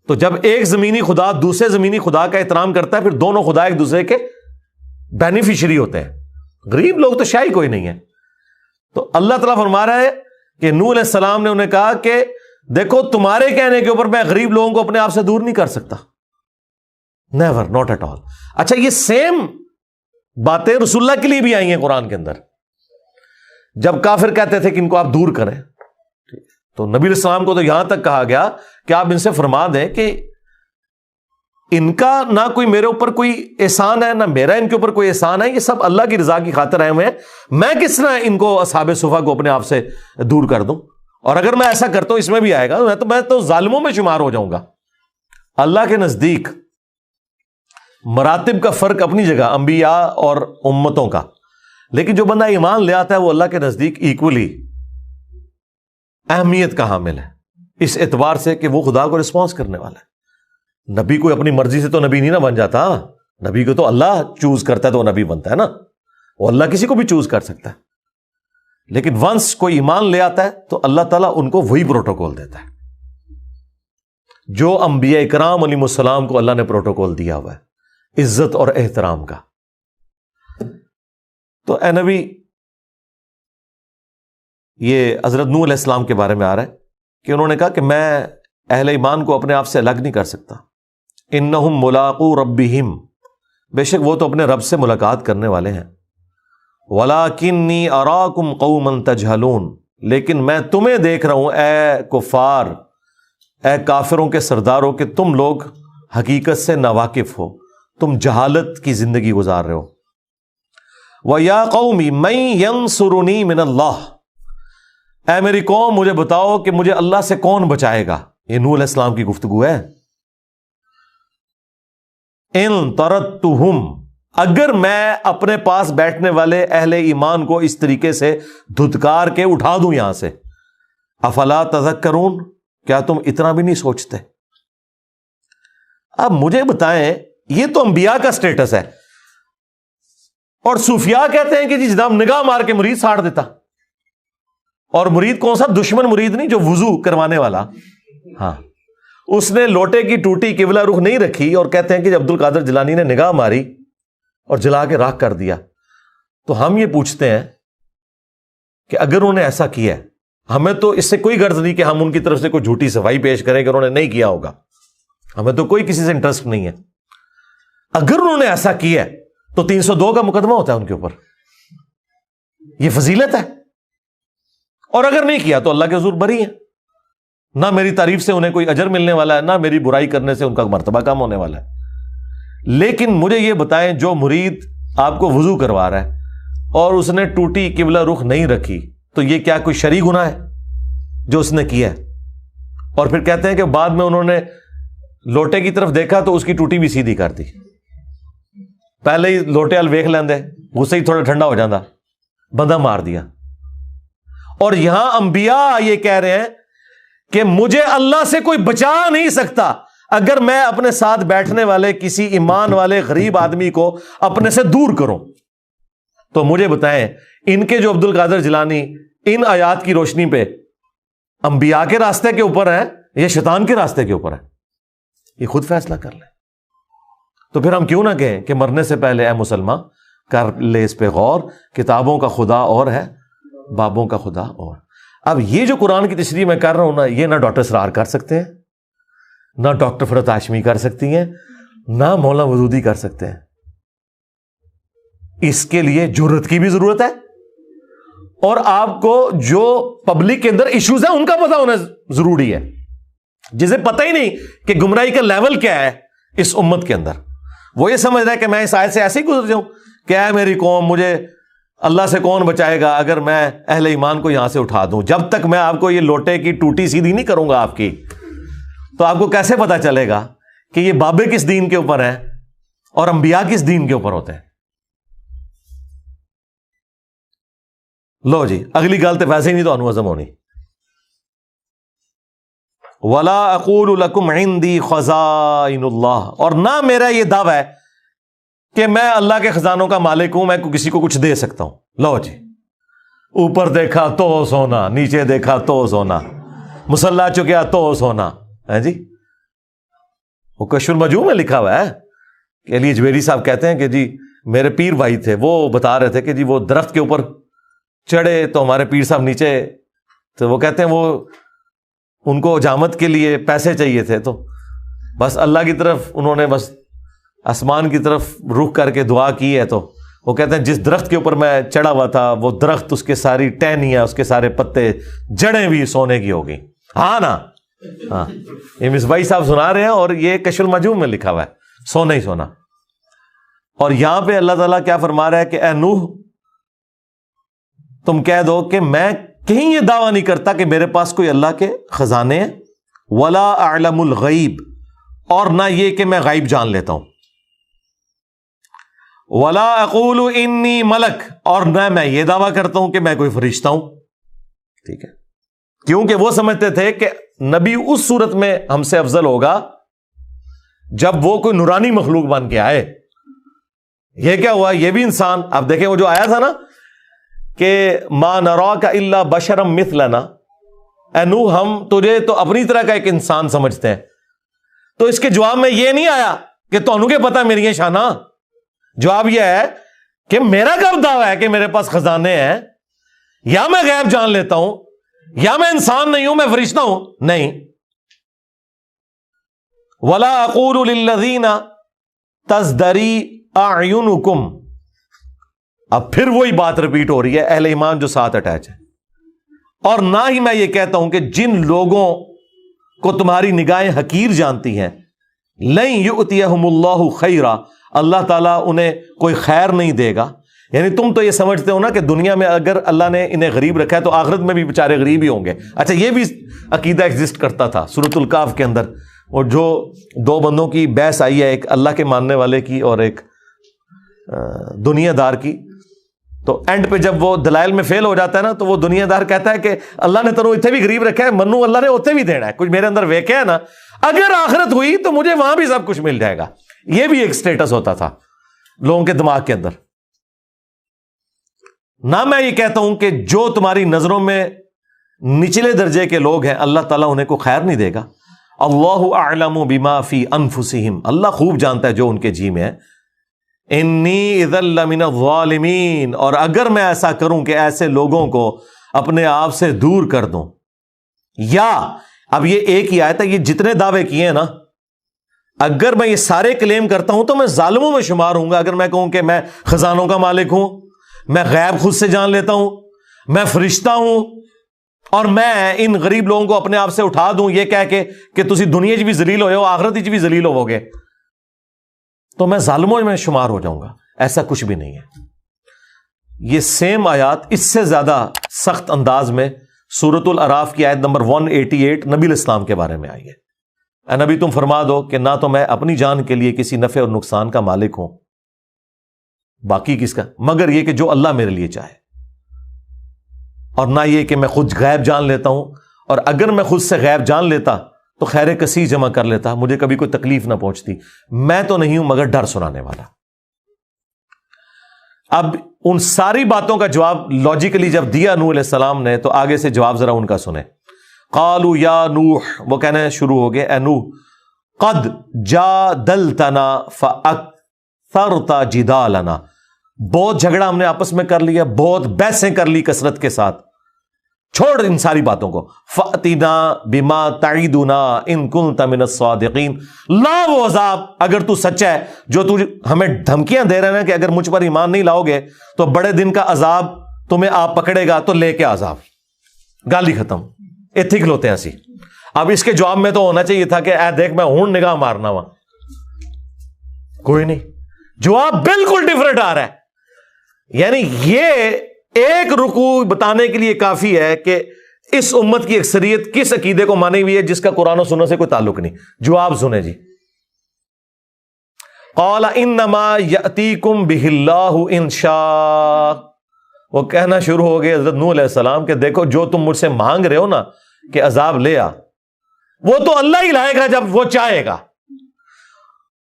تو جب ایک زمینی خدا دوسرے زمینی خدا کا احترام کرتا ہے, پھر دونوں خدا ایک دوسرے کے بینیفیشری ہوتے ہیں. غریب لوگ تو شاید کوئی نہیں ہے. تو اللہ تعالیٰ فرما رہا ہے کہ نوح علیہ السلام نے انہیں کہا کہ دیکھو تمہارے کہنے کے اوپر میں غریب لوگوں کو اپنے آپ سے دور نہیں کر سکتا. Never, not at all. اچھا, یہ سیم باتیں رسول اللہ کے لیے بھی آئی ہیں قرآن کے اندر. جب کافر کہتے تھے کہ ان کو آپ دور کریں, تو نبی علیہ السلام کو تو یہاں تک کہا گیا کہ آپ ان سے فرما دیں کہ ان کا نہ کوئی میرے اوپر کوئی احسان ہے, نہ میرا ان کے اوپر کوئی احسان ہے, یہ سب اللہ کی رضا کی خاطر آئے ہوئے ہیں. میں کس طرح ان کو اصحاب صفا کو اپنے آپ سے دور کر دوں؟ اور اگر میں ایسا کرتا ہوں اس میں بھی آئے گا میں تو ظالموں میں شمار ہو جاؤں گا. اللہ کے نزدیک مراتب کا فرق اپنی جگہ انبیاء اور امتوں کا, لیکن جو بندہ ایمان لے آتا ہے وہ اللہ کے نزدیک ایکولی اہمیت کا حامل ہے, اس اعتبار سے کہ وہ خدا کو رسپانس کرنے والا ہے. نبی کوئی اپنی مرضی سے تو نبی نہیں نہ بن جاتا. نبی کو تو اللہ چوز کرتا ہے تو وہ نبی بنتا ہے نا. وہ اللہ کسی کو بھی چوز کر سکتا ہے, لیکن ونس کوئی ایمان لے آتا ہے تو اللہ تعالیٰ ان کو وہی پروٹوکول دیتا ہے جو انبیاء اکرام علیہ السلام کو اللہ نے پروٹوکول دیا ہوا ہے, عزت اور احترام کا. تو اے نبی, یہ حضرت نوح علیہ السلام کے بارے میں آ رہا ہے کہ انہوں نے کہا کہ میں اہل ایمان کو اپنے آپ سے الگ نہیں کر سکتا. انہم ملاقو ربہم, بے شک وہ تو اپنے رب سے ملاقات کرنے والے ہیں. ولاکنی اراکم قوما تجہلون, لیکن میں تمہیں دیکھ رہا ہوں اے کفار, اے کافروں کے سرداروں, کہ تم لوگ حقیقت سے ناواقف ہو, تم جہالت کی زندگی گزار رہے ہو. وَيَا قَوْمِ مَن يَنصُرُنِي مِنَ اللَّهِ, اے میری قوم مجھے بتاؤ کہ مجھے اللہ سے کون بچائے گا. یہ نوح علیہ السلام کی گفتگو ہے. ان طردتہم, اگر میں اپنے پاس بیٹھنے والے اہل ایمان کو اس طریقے سے دھتکار کے اٹھا دوں یہاں سے, افلا تذکرون, کیا تم اتنا بھی نہیں سوچتے؟ اب مجھے بتائیں, یہ تو انبیاء کا سٹیٹس ہے, اور صوفیاء کہتے ہیں کہ جی جناب نگاہ مار کے مرید ساڑ دیتا. اور مرید کون سا؟ دشمن مرید نہیں, جو وضو کروانے والا. ہاں, اس نے لوٹے کی ٹوٹی قبلہ رخ نہیں رکھی, اور کہتے ہیں کہ عبد القادر جیلانی نے نگاہ ماری اور جلا کے راکھ کر دیا. تو ہم یہ پوچھتے ہیں کہ اگر انہوں نے ایسا کیا ہے, ہمیں تو اس سے کوئی غرض نہیں کہ ہم ان کی طرف سے کوئی جھوٹی صفائی پیش کریں کہ انہوں نے نہیں کیا ہوگا, ہمیں تو کوئی کسی سے انٹرسٹ نہیں ہے. اگر انہوں نے ایسا کیا ہے تو 302 کا مقدمہ ہوتا ہے ان کے اوپر, یہ فضیلت ہے. اور اگر نہیں کیا تو اللہ کے حضور بری ہیں, نہ میری تعریف سے انہیں کوئی اجر ملنے والا ہے, نہ میری برائی کرنے سے ان کا مرتبہ کم ہونے والا ہے. لیکن مجھے یہ بتائیں, جو مرید آپ کو وضو کروا رہا ہے اور اس نے ٹوٹی قبلہ رخ نہیں رکھی, تو یہ کیا کوئی شرعی گناہ ہے؟ جو اس نے کیا ہے. اور پھر کہتے ہیں کہ بعد میں انہوں نے لوٹے کی طرف دیکھا تو اس کی ٹوٹی بھی سیدھی کر دی. پہلے ہی لوٹے ال ویکھ لیندے, غصے ہی تھوڑا ٹھنڈا ہو جاتا, بندہ مار دیا. اور یہاں انبیاء یہ کہہ رہے ہیں کہ مجھے اللہ سے کوئی بچا نہیں سکتا اگر میں اپنے ساتھ بیٹھنے والے کسی ایمان والے غریب آدمی کو اپنے سے دور کروں. تو مجھے بتائیں, ان کے جو عبد القادر جیلانی ان آیات کی روشنی پہ انبیاء کے راستے کے اوپر ہے یا شیطان کے راستے کے اوپر ہے؟ یہ خود فیصلہ کر لیں. تو پھر ہم کیوں نہ کہیں کہ مرنے سے پہلے اے مسلمان کر لے اس پہ غور, کتابوں کا خدا اور ہے, بابوں کا خدا اور. اب یہ جو قرآن کی تشریح میں کر رہا ہوں نا, یہ نہ ڈاکٹر اسرار کر سکتے ہیں, نہ ڈاکٹر فرحت ہاشمی کر سکتی ہیں, نہ مولانا وجودی کر سکتے ہیں. اس کے لیے جرت کی بھی ضرورت ہے, اور آپ کو جو پبلک کے اندر ایشوز ہیں ان کا پتہ ہونا ضروری ہے. جسے پتہ ہی نہیں کہ گمراہی کا لیول کیا ہے اس امت کے اندر, وہ یہ سمجھ رہا ہے کہ میں اس آیت سے ایسے ہی گزر جاؤں, کیا ہے میری قوم, مجھے اللہ سے کون بچائے گا اگر میں اہل ایمان کو یہاں سے اٹھا دوں. جب تک میں آپ کو یہ لوٹے کی ٹوٹی سیدھی نہیں کروں گا آپ کی, تو آپ کو کیسے پتا چلے گا کہ یہ بابے کس دین کے اوپر ہیں اور انبیاء کس دین کے اوپر ہوتے ہیں. لو جی, اگلی گل تو ویسے ہی نہیں تو انوزم ہونی. ولا اقول لکم عندی خزائن اللہ, اور نہ میرا یہ دعویٰ ہے کہ میں اللہ کے خزانوں کا مالک ہوں, میں کسی کو کچھ دے سکتا ہوں. لو جی, اوپر دیکھا تو سونا, نیچے دیکھا تو سونا, مصلی چکیا تو سونا ہے جی. وہ کشف المجوع میں لکھا ہوا ہے کہ علی اجویری صاحب کہتے ہیں کہ جی میرے پیر بھائی تھے, وہ بتا رہے تھے کہ جی وہ درخت کے اوپر چڑھے تو ہمارے پیر صاحب نیچے, تو وہ کہتے ہیں وہ ان کو حجامت کے لیے پیسے چاہیے تھے, تو بس اللہ کی طرف انہوں نے بس آسمان کی طرف رخ کر کے دعا کی ہے. تو وہ کہتے ہیں جس درخت کے اوپر میں چڑھا ہوا تھا وہ درخت, اس کے ساری ٹہنیاں, اس کے سارے پتے, جڑیں بھی سونے کی ہوگی. ہاں نا, ہاں, یہ مصباحی صاحب سنا رہے ہیں اور یہ کشف المجوع میں لکھا ہوا ہے, سونا ہی سونا. اور یہاں پہ اللہ تعالیٰ کیا فرما رہا ہے کہ اے نوح تم کہہ دو کہ میں کہیں یہ دعویٰ نہیں کرتا کہ میرے پاس کوئی اللہ کے خزانے ہیں, ولا اعلم الغیب, اور نہ یہ کہ میں غیب جان لیتا ہوں, ولا اقول انی ملک, اور نہ میں یہ دعویٰ کرتا ہوں کہ میں کوئی فرشتہ ہوں. ٹھیک ہے, کیونکہ وہ سمجھتے تھے کہ نبی اس صورت میں ہم سے افضل ہوگا جب وہ کوئی نورانی مخلوق بن کے آئے. یہ کیا ہوا, یہ بھی انسان. اب دیکھیں وہ جو آیا تھا نا کہ ما نراک الا بشرا مثلنا, اے نوح ہم تجھے تو اپنی طرح کا ایک انسان سمجھتے ہیں. تو اس کے جواب میں یہ نہیں آیا کہ تانوں کے پتہ میری شانہ. جواب یہ ہے کہ میرا کب دعویٰ ہے کہ میرے پاس خزانے ہیں, یا میں غیب جان لیتا ہوں, یا میں انسان نہیں ہوں, میں فرشتہ ہوں. نہیں. ولا اقول للذین تزدری اعینکم, اب پھر وہی بات ریپیٹ ہو رہی ہے, اہل ایمان جو ساتھ اٹیچ ہے. اور نہ ہی میں یہ کہتا ہوں کہ جن لوگوں کو تمہاری نگاہیں حقیر جانتی ہیں, لن یؤتیہم اللہ خیرا, اللہ تعالیٰ انہیں کوئی خیر نہیں دے گا. یعنی تم تو یہ سمجھتے ہو نا کہ دنیا میں اگر اللہ نے انہیں غریب رکھا ہے تو آخرت میں بھی بیچارے غریب ہی ہوں گے. اچھا, یہ بھی عقیدہ ایگزسٹ کرتا تھا سورۃ الکہف کے اندر. اور جو دو بندوں کی بحث آئی ہے, ایک اللہ کے ماننے والے کی اور ایک دنیا دار کی, تو اینڈ پہ جب وہ دلائل میں فیل ہو جاتا ہے نا, تو وہ دنیا دار کہتا ہے کہ اللہ نے تنو اتنے بھی غریب رکھا ہے, منو اللہ نے اتنے بھی دینا ہے, کچھ میرے اندر ویکے ہے نا, اگر آخرت ہوئی تو مجھے وہاں بھی سب کچھ مل جائے گا. یہ بھی ایک سٹیٹس ہوتا تھا لوگوں کے دماغ کے اندر. نہ میں یہ کہتا ہوں کہ جو تمہاری نظروں میں نچلے درجے کے لوگ ہیں اللہ تعالیٰ انہیں کو خیر نہیں دے گا. اللہ اعلم بما فی انفسہم, اللہ خوب جانتا ہے جو ان کے جی میں ہے. انی اذا لمن الظالمین, اور اگر میں ایسا کروں کہ ایسے لوگوں کو اپنے آپ سے دور کر دوں. یا اب یہ ایک ہی آیت ہے, یہ جتنے دعوے کیے ہیں نا, اگر میں یہ سارے کلیم کرتا ہوں تو میں ظالموں میں شمار ہوں گا. اگر میں کہوں کہ میں خزانوں کا مالک ہوں, میں غیب خود سے جان لیتا ہوں, میں فرشتہ ہوں, اور میں ان غریب لوگوں کو اپنے آپ سے اٹھا دوں یہ کہہ کے کہ تسی دنیا چ بھی ذلیل ہوئے ہو, آخرت چ بھی ذلیل ہوو گے, تو میں ظالموں میں شمار ہو جاؤں گا. ایسا کچھ بھی نہیں ہے. یہ سیم آیات اس سے زیادہ سخت انداز میں سورۃ الاعراف کی آیت نمبر 188 نبی الاسلام کے بارے میں آئی ہے. اے نبی تم فرما دو کہ نہ تو میں اپنی جان کے لیے کسی نفع اور نقصان کا مالک ہوں، باقی کس کا، مگر یہ کہ جو اللہ میرے لیے چاہے، اور نہ یہ کہ میں خود غیب جان لیتا ہوں، اور اگر میں خود سے غیب جان لیتا تو خیر کثیر جمع کر لیتا، مجھے کبھی کوئی تکلیف نہ پہنچتی. میں تو نہیں ہوں مگر ڈر سنانے والا. اب ان ساری باتوں کا جواب لاجیکلی جب دیا نوح علیہ السلام نے، تو آگے سے جواب ذرا ان کا سنیں. قالوا یا نوح، وہ کہنے شروع ہو گئے اے نوح، قد جادلتنا فاکثرت جدالنا، بہت جھگڑا ہم نے آپس میں کر لیا، بہت بحثیں کر لی کثرت کے ساتھ، چھوڑ ان ساری باتوں کو. فأتنا بما تعیدنا ان کنت من الصادقین، لا وہ عذاب اگر تو سچا ہے جو تو ہمیں دھمکیاں دے رہے ہیں کہ اگر مجھ پر ایمان نہیں لاؤ گے تو بڑے دن کا عذاب تمہیں آپ پکڑے گا، تو لے کے عذاب. گالی ختم، ایتھے کھلوتے ہیں اسی. اب اس کے جواب میں تو ہونا چاہیے تھا کہ اے دیکھ میں ہوں نگاہ مارنا وا، کوئی نہیں، جواب بالکل ڈیفرنٹ آ رہا ہے. یعنی یہ ایک رکوع بتانے کے لیے کافی ہے کہ اس امت کی اکثریت کس عقیدے کو مانی ہوئی ہے جس کا قرآن و سنت سے کوئی تعلق نہیں. جواب سنیں جی. قال انما یاتیکم بہ اللہ ان شاء، وہ کہنا شروع ہو گئے حضرت نوح علیہ السلام کہ دیکھو جو تم مجھ سے مانگ رہے ہو نا کہ عذاب لے آ، وہ تو اللہ ہی لائے گا جب وہ چاہے گا.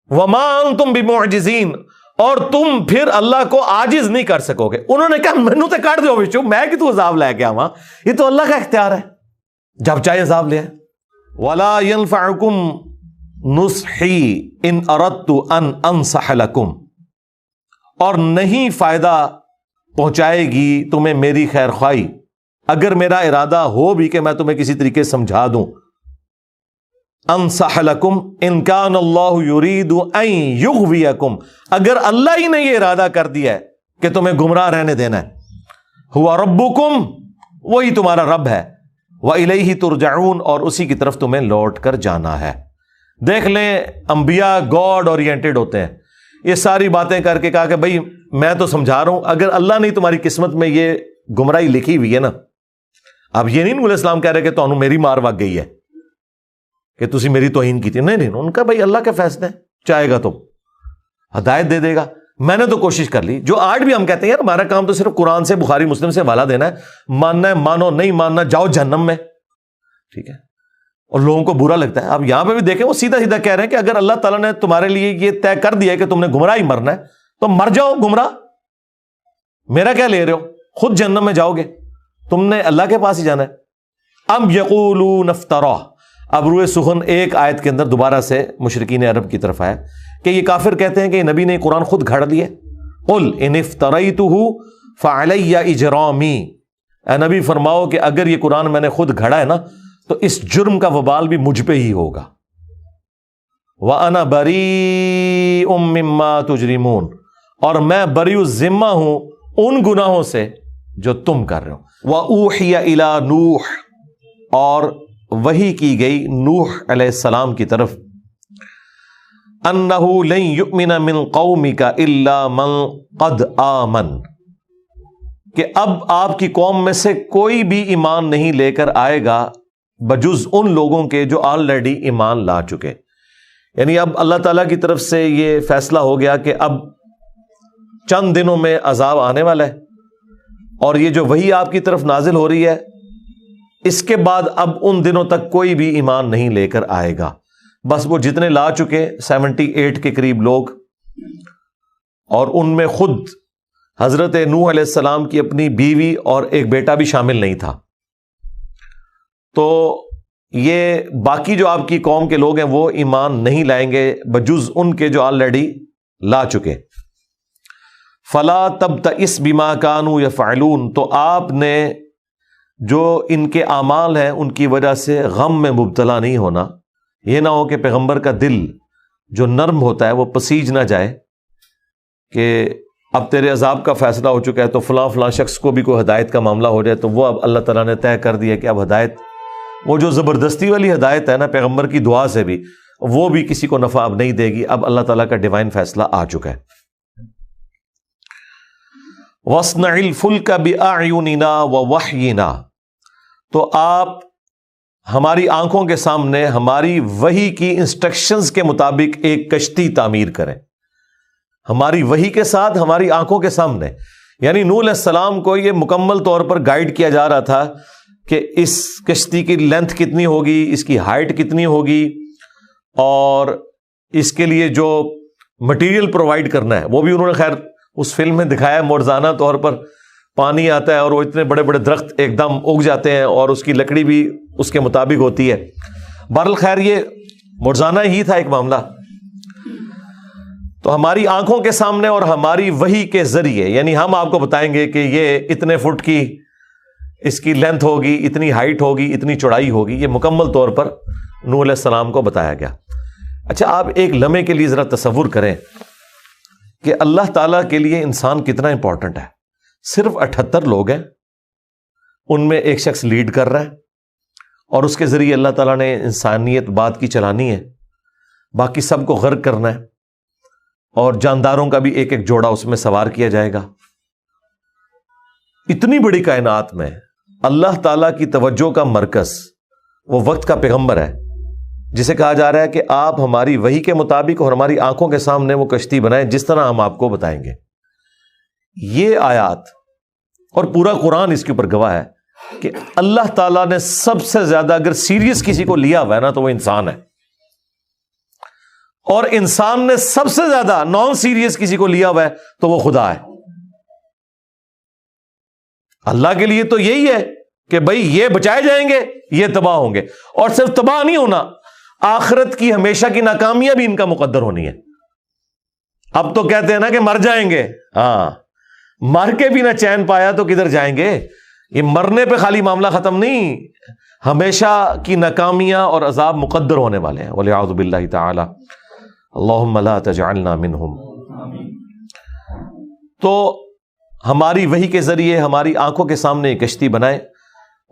وما انتم بمعجزین، اور تم پھر اللہ کو عاجز نہیں کر سکو گے. انہوں نے کہا مینوں تے کٹ دیو وچوں، میں کہ تو عذاب لے کے آواں، یہ تو اللہ کا اختیار ہے، جب چاہے عذاب لے آئے. ولا ينفعکم نصحی ان اردت ان انصح لکم، اور نہیں فائدہ پہنچائے گی تمہیں میری خیر خواہی اگر میرا ارادہ ہو بھی کہ میں تمہیں کسی طریقے سمجھا دوں. انصح لکم ان کان اللہ یرید ان یغویکم، اگر اللہ ہی نے یہ ارادہ کر دیا ہے کہ تمہیں گمراہ رہنے دینا ہے. ہوا ربکم، وہی تمہارا رب ہے، وإلیہ ترجعون، اور اسی کی طرف تمہیں لوٹ کر جانا ہے. دیکھ لیں انبیاء گاڈ اورینٹڈ ہوتے ہیں. یہ ساری باتیں کر کے کہا کہ بھئی میں تو سمجھا رہا ہوں، اگر اللہ نے تمہاری قسمت میں یہ گمراہی لکھی ہوئی ہے نا، اب یہ نہیں نبی علیہ السلام کہہ رہے کہ تمہیں میری مار وگ گئی ہے کہ تسی میری توہین کی تھی، نہیں، ان کا بھائی اللہ کے فیصلے ہیں، چاہے گا تو ہدایت دے دے گا. میں نے تو کوشش کر لی، جو آج بھی ہم کہتے ہیں یار ہمارا کام تو صرف قرآن سے بخاری مسلم سے حوالہ دینا ہے، ماننا ہے مانو، نہیں ماننا جاؤ جہنم میں، ٹھیک ہے. اور لوگوں کو برا لگتا ہے. اب یہاں پہ بھی دیکھیں وہ سیدھا سیدھا کہہ رہے ہیں کہ اگر اللہ تعالیٰ نے تمہارے لیے یہ طے کر دیا ہے کہ تم نے گمراہ ہی مرنا ہے تو مر جاؤ گمراہ، میرا کیا لے رہے ہو، خود جہنم میں جاؤ گے، تم نے اللہ کے پاس ہی جانا ہے. ام یقولون افترا، اب روئے سخن ایک آیت کے اندر دوبارہ سے مشرکین عرب کی طرف آیا کہ یہ کافر کہتے ہیں کہ نبی نے قرآن خود گھڑ دیا. قل ان افتریتہ فعلی اجرامی، اے نبی فرماؤ کہ اگر یہ قرآن میں نے خود گھڑا ہے نا تو اس جرم کا وبال بھی مجھ پہ ہی ہوگا. وَأَنَا بَرِيءٌ مِّمَّا تُجْرِمُونَ، اور میں بری ذمہ ہوں ان گناہوں سے جو تم کر رہے ہو. وَأُوحِيَ إِلَى نوح، اور وحی کی گئی نوح علیہ السلام کی طرف، أَنَّهُ لَن يُؤْمِنَ مِن قَوْمِكَ إِلَّا مَن قَدْ آمَن، کہ اب آپ کی قوم میں سے کوئی بھی ایمان نہیں لے کر آئے گا بجز ان لوگوں کے جو آلریڈی ایمان لا چکے. یعنی اب اللہ تعالیٰ کی طرف سے یہ فیصلہ ہو گیا کہ اب چند دنوں میں عذاب آنے والا ہے، اور یہ جو وحی آپ کی طرف نازل ہو رہی ہے اس کے بعد اب ان دنوں تک کوئی بھی ایمان نہیں لے کر آئے گا. بس وہ جتنے لا چکے 78 کے قریب لوگ، اور ان میں خود حضرت نوح علیہ السلام کی اپنی بیوی اور ایک بیٹا بھی شامل نہیں تھا. تو یہ باقی جو آپ کی قوم کے لوگ ہیں وہ ایمان نہیں لائیں گے بجز ان کے جو آلریڈی لا چکے. فلا تبتئس بما كانوا يفعلون، تو آپ نے جو ان کے اعمال ہیں ان کی وجہ سے غم میں مبتلا نہیں ہونا. یہ نہ ہو کہ پیغمبر کا دل جو نرم ہوتا ہے وہ پسیج نہ جائے کہ اب تیرے عذاب کا فیصلہ ہو چکا ہے تو فلاں شخص کو بھی کوئی ہدایت کا معاملہ ہو جائے تو وہ اب اللہ تعالیٰ نے طے کر دیا کہ اب ہدایت، وہ جو زبردستی والی ہدایت ہے نا پیغمبر کی دعا سے بھی، وہ بھی کسی کو نفع اب نہیں دے گی. اب اللہ تعالیٰ کا ڈیوائن فیصلہ آ چکا ہے. وَاصْنَعِ الْفُلْكَ بِأَعْيُنِنَا وَوَحْيِنَا، تو آپ ہماری آنکھوں کے سامنے ہماری وحی کی انسٹرکشنز کے مطابق ایک کشتی تعمیر کریں، ہماری وحی کے ساتھ ہماری آنکھوں کے سامنے۔ یعنی نوح علیہ السلام کو یہ مکمل طور پر گائیڈ کیا جا رہا تھا کہ اس کشتی کی لینتھ کتنی ہوگی، اس کی ہائٹ کتنی ہوگی، اور اس کے لیے جو مٹیریل پرووائڈ کرنا ہے وہ بھی انہوں نے خیر اس فلم میں دکھایا موازنہ طور پر۔ پانی آتا ہے اور وہ اتنے بڑے بڑے درخت ایک دم اگ جاتے ہیں اور اس کی لکڑی بھی اس کے مطابق ہوتی ہے۔ بہرحال خیر یہ موازنہ ہی تھا ایک معاملہ۔ تو ہماری آنکھوں کے سامنے اور ہماری وحی کے ذریعے، یعنی ہم آپ کو بتائیں گے کہ یہ اتنے فٹ کی اس کی لینتھ ہوگی، اتنی ہائٹ ہوگی، اتنی چوڑائی ہوگی، یہ مکمل طور پر نوح علیہ السلام کو بتایا گیا۔ اچھا آپ ایک لمحے کے لیے ذرا تصور کریں کہ اللہ تعالیٰ کے لیے انسان کتنا امپورٹنٹ ہے۔ صرف 78 لوگ ہیں، ان میں ایک شخص لیڈ کر رہا ہے اور اس کے ذریعے اللہ تعالیٰ نے انسانیت بات کی چلانی ہے، باقی سب کو غرق کرنا ہے، اور جانداروں کا بھی ایک ایک جوڑا اس میں سوار کیا جائے گا۔ اتنی بڑی کائنات میں اللہ تعالیٰ کی توجہ کا مرکز وہ وقت کا پیغمبر ہے، جسے کہا جا رہا ہے کہ آپ ہماری وحی کے مطابق اور ہماری آنکھوں کے سامنے وہ کشتی بنائیں جس طرح ہم آپ کو بتائیں گے۔ یہ آیات اور پورا قرآن اس کے اوپر گواہ ہے کہ اللہ تعالیٰ نے سب سے زیادہ اگر سیریس کسی کو لیا ہوا ہے نا تو وہ انسان ہے، اور انسان نے سب سے زیادہ نان سیریس کسی کو لیا ہوا ہے تو وہ خدا ہے۔ اللہ کے لیے تو یہی ہے کہ بھئی یہ بچائے جائیں گے، یہ تباہ ہوں گے، اور صرف تباہ نہیں ہونا، آخرت کی ہمیشہ کی ناکامیاں بھی ان کا مقدر ہونی ہے۔ اب تو کہتے ہیں نا کہ مر جائیں گے، ہاں مر کے بھی نہ چین پایا تو کدھر جائیں گے؟ یہ مرنے پہ خالی معاملہ ختم نہیں، ہمیشہ کی ناکامیاں اور عذاب مقدر ہونے والے ہیں۔ وَلِعَوْذُ بِاللَّهِ تَعَالَى اللَّهُمَّ لَا تَجْعَلْنَا مِنْهُمْ۔ تو ہماری وحی کے ذریعے ہماری آنکھوں کے سامنے کشتی بنائے۔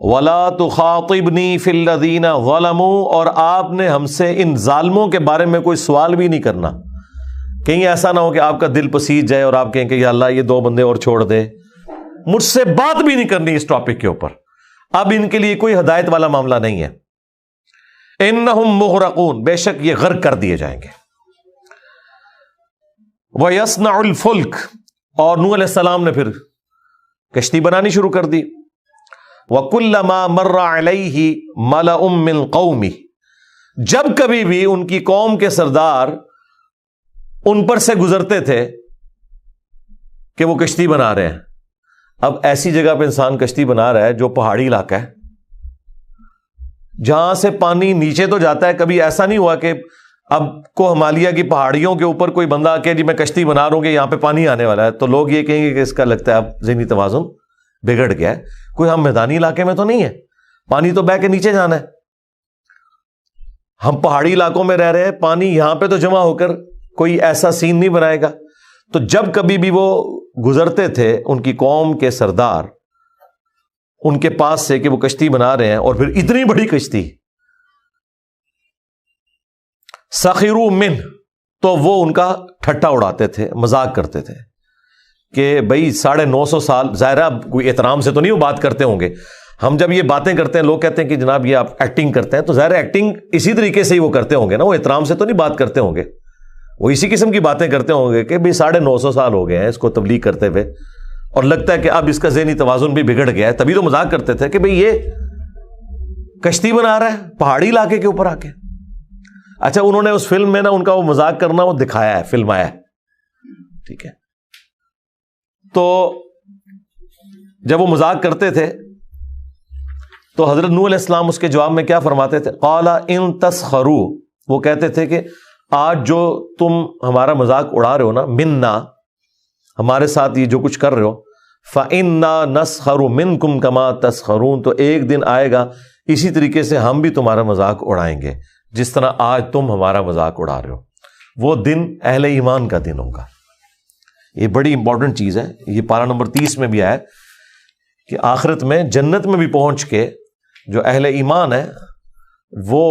وَلَا تُخَاطِبْنِي فِي الَّذِينَ ظَلَمُوا، اور آپ نے ہم سے ان ظالموں کے بارے میں کوئی سوال بھی نہیں کرنا۔ کہیں ایسا نہ ہو کہ آپ کا دل پسیج جائے اور آپ کہیں کہ یا اللہ یہ 2 بندے اور چھوڑ دے، مجھ سے بات بھی نہیں کرنی اس ٹاپک کے اوپر۔ اب ان کے لیے کوئی ہدایت والا معاملہ نہیں ہے۔ اِنَّهُمْ مُغْرَقُونَ، بے شک یہ غرق کر دیے جائیں گے۔ وَيَصْنَعُ الْفُلْكَ، اور نوح علیہ السلام نے پھر کشتی بنانی شروع کر دی۔ وَكُلَّمَا مَرَّ عَلَيْهِ مَلَأٌ مِّن قَوْمِهِ، جب کبھی بھی ان کی قوم کے سردار ان پر سے گزرتے تھے کہ وہ کشتی بنا رہے ہیں۔ اب ایسی جگہ پہ انسان کشتی بنا رہا ہے جو پہاڑی علاقہ ہے، جہاں سے پانی نیچے تو جاتا ہے، کبھی ایسا نہیں ہوا کہ اب کو ہمالیہ کی پہاڑیوں کے اوپر کوئی بندہ آ کے جی میں کشتی بنا رہا ہوں کہ یہاں پہ پانی آنے والا ہے، تو لوگ یہ کہیں گے کہ اس کا لگتا ہے اب ذہنی توازن بگڑ گیا ہے۔ کوئی ہم میدانی علاقے میں تو نہیں ہے، پانی تو بہ کے نیچے جانا ہے۔ ہم پہاڑی علاقوں میں رہ رہے ہیں، پانی یہاں پہ تو جمع ہو کر کوئی ایسا سین نہیں بنائے گا۔ تو جب کبھی بھی وہ گزرتے تھے ان کی قوم کے سردار ان کے پاس سے کہ وہ کشتی بنا رہے ہیں، اور پھر اتنی بڑی کشتی، سخروا منہ، تو وہ ان کا ٹھٹا اڑاتے تھے، مذاق کرتے تھے کہ بھائی 950 سال، ظاہر اب کوئی احترام سے تو نہیں وہ بات کرتے ہوں گے۔ ہم جب یہ باتیں کرتے ہیں لوگ کہتے ہیں کہ جناب یہ آپ ایکٹنگ کرتے ہیں، تو ظاہر ایکٹنگ اسی طریقے سے ہی وہ کرتے ہوں گے نا، وہ احترام سے تو نہیں بات کرتے ہوں گے، وہ اسی قسم کی باتیں کرتے ہوں گے کہ بھائی 950 سال ہو گئے ہیں اس کو تبلیغ کرتے ہوئے، اور لگتا ہے کہ اب اس کا ذہنی توازن بھی بگڑ گیا ہے، تبھی تو مذاق کرتے تھے کہ بھئی یہ کشتی بنا رہا ہے پہاڑی علاقے کے اوپر آ کے۔ اچھا انہوں نے اس فلم میں نا ان کا وہ مذاق کرنا وہ دکھایا ہے، فلمایا ہے، ٹھیک ہے۔ تو جب وہ مذاق کرتے تھے تو حضرت نوح علیہ السلام اس کے جواب میں کیا فرماتے تھے؟ قَالَ إِن تَسْخَرُوا، وہ کہتے تھے کہ آج جو تم ہمارا مذاق اڑا رہے ہو نا، منا، ہمارے ساتھ یہ جو کچھ کر رہے ہو، فَإِنَّا نَسْخَرُ مِنْكُمْ كَمَا تَسْخَرُونَ، تو ایک دن آئے گا اسی طریقے سے ہم بھی تمہارا مذاق اڑائیں گے جس طرح آج تم ہمارا مذاق اڑا رہے ہو۔ وہ دن اہل ایمان کا دن ہوگا۔ یہ بڑی امپورٹنٹ چیز ہے، یہ پارہ نمبر 30 میں بھی آیا کہ آخرت میں جنت میں بھی پہنچ کے جو اہل ایمان ہے وہ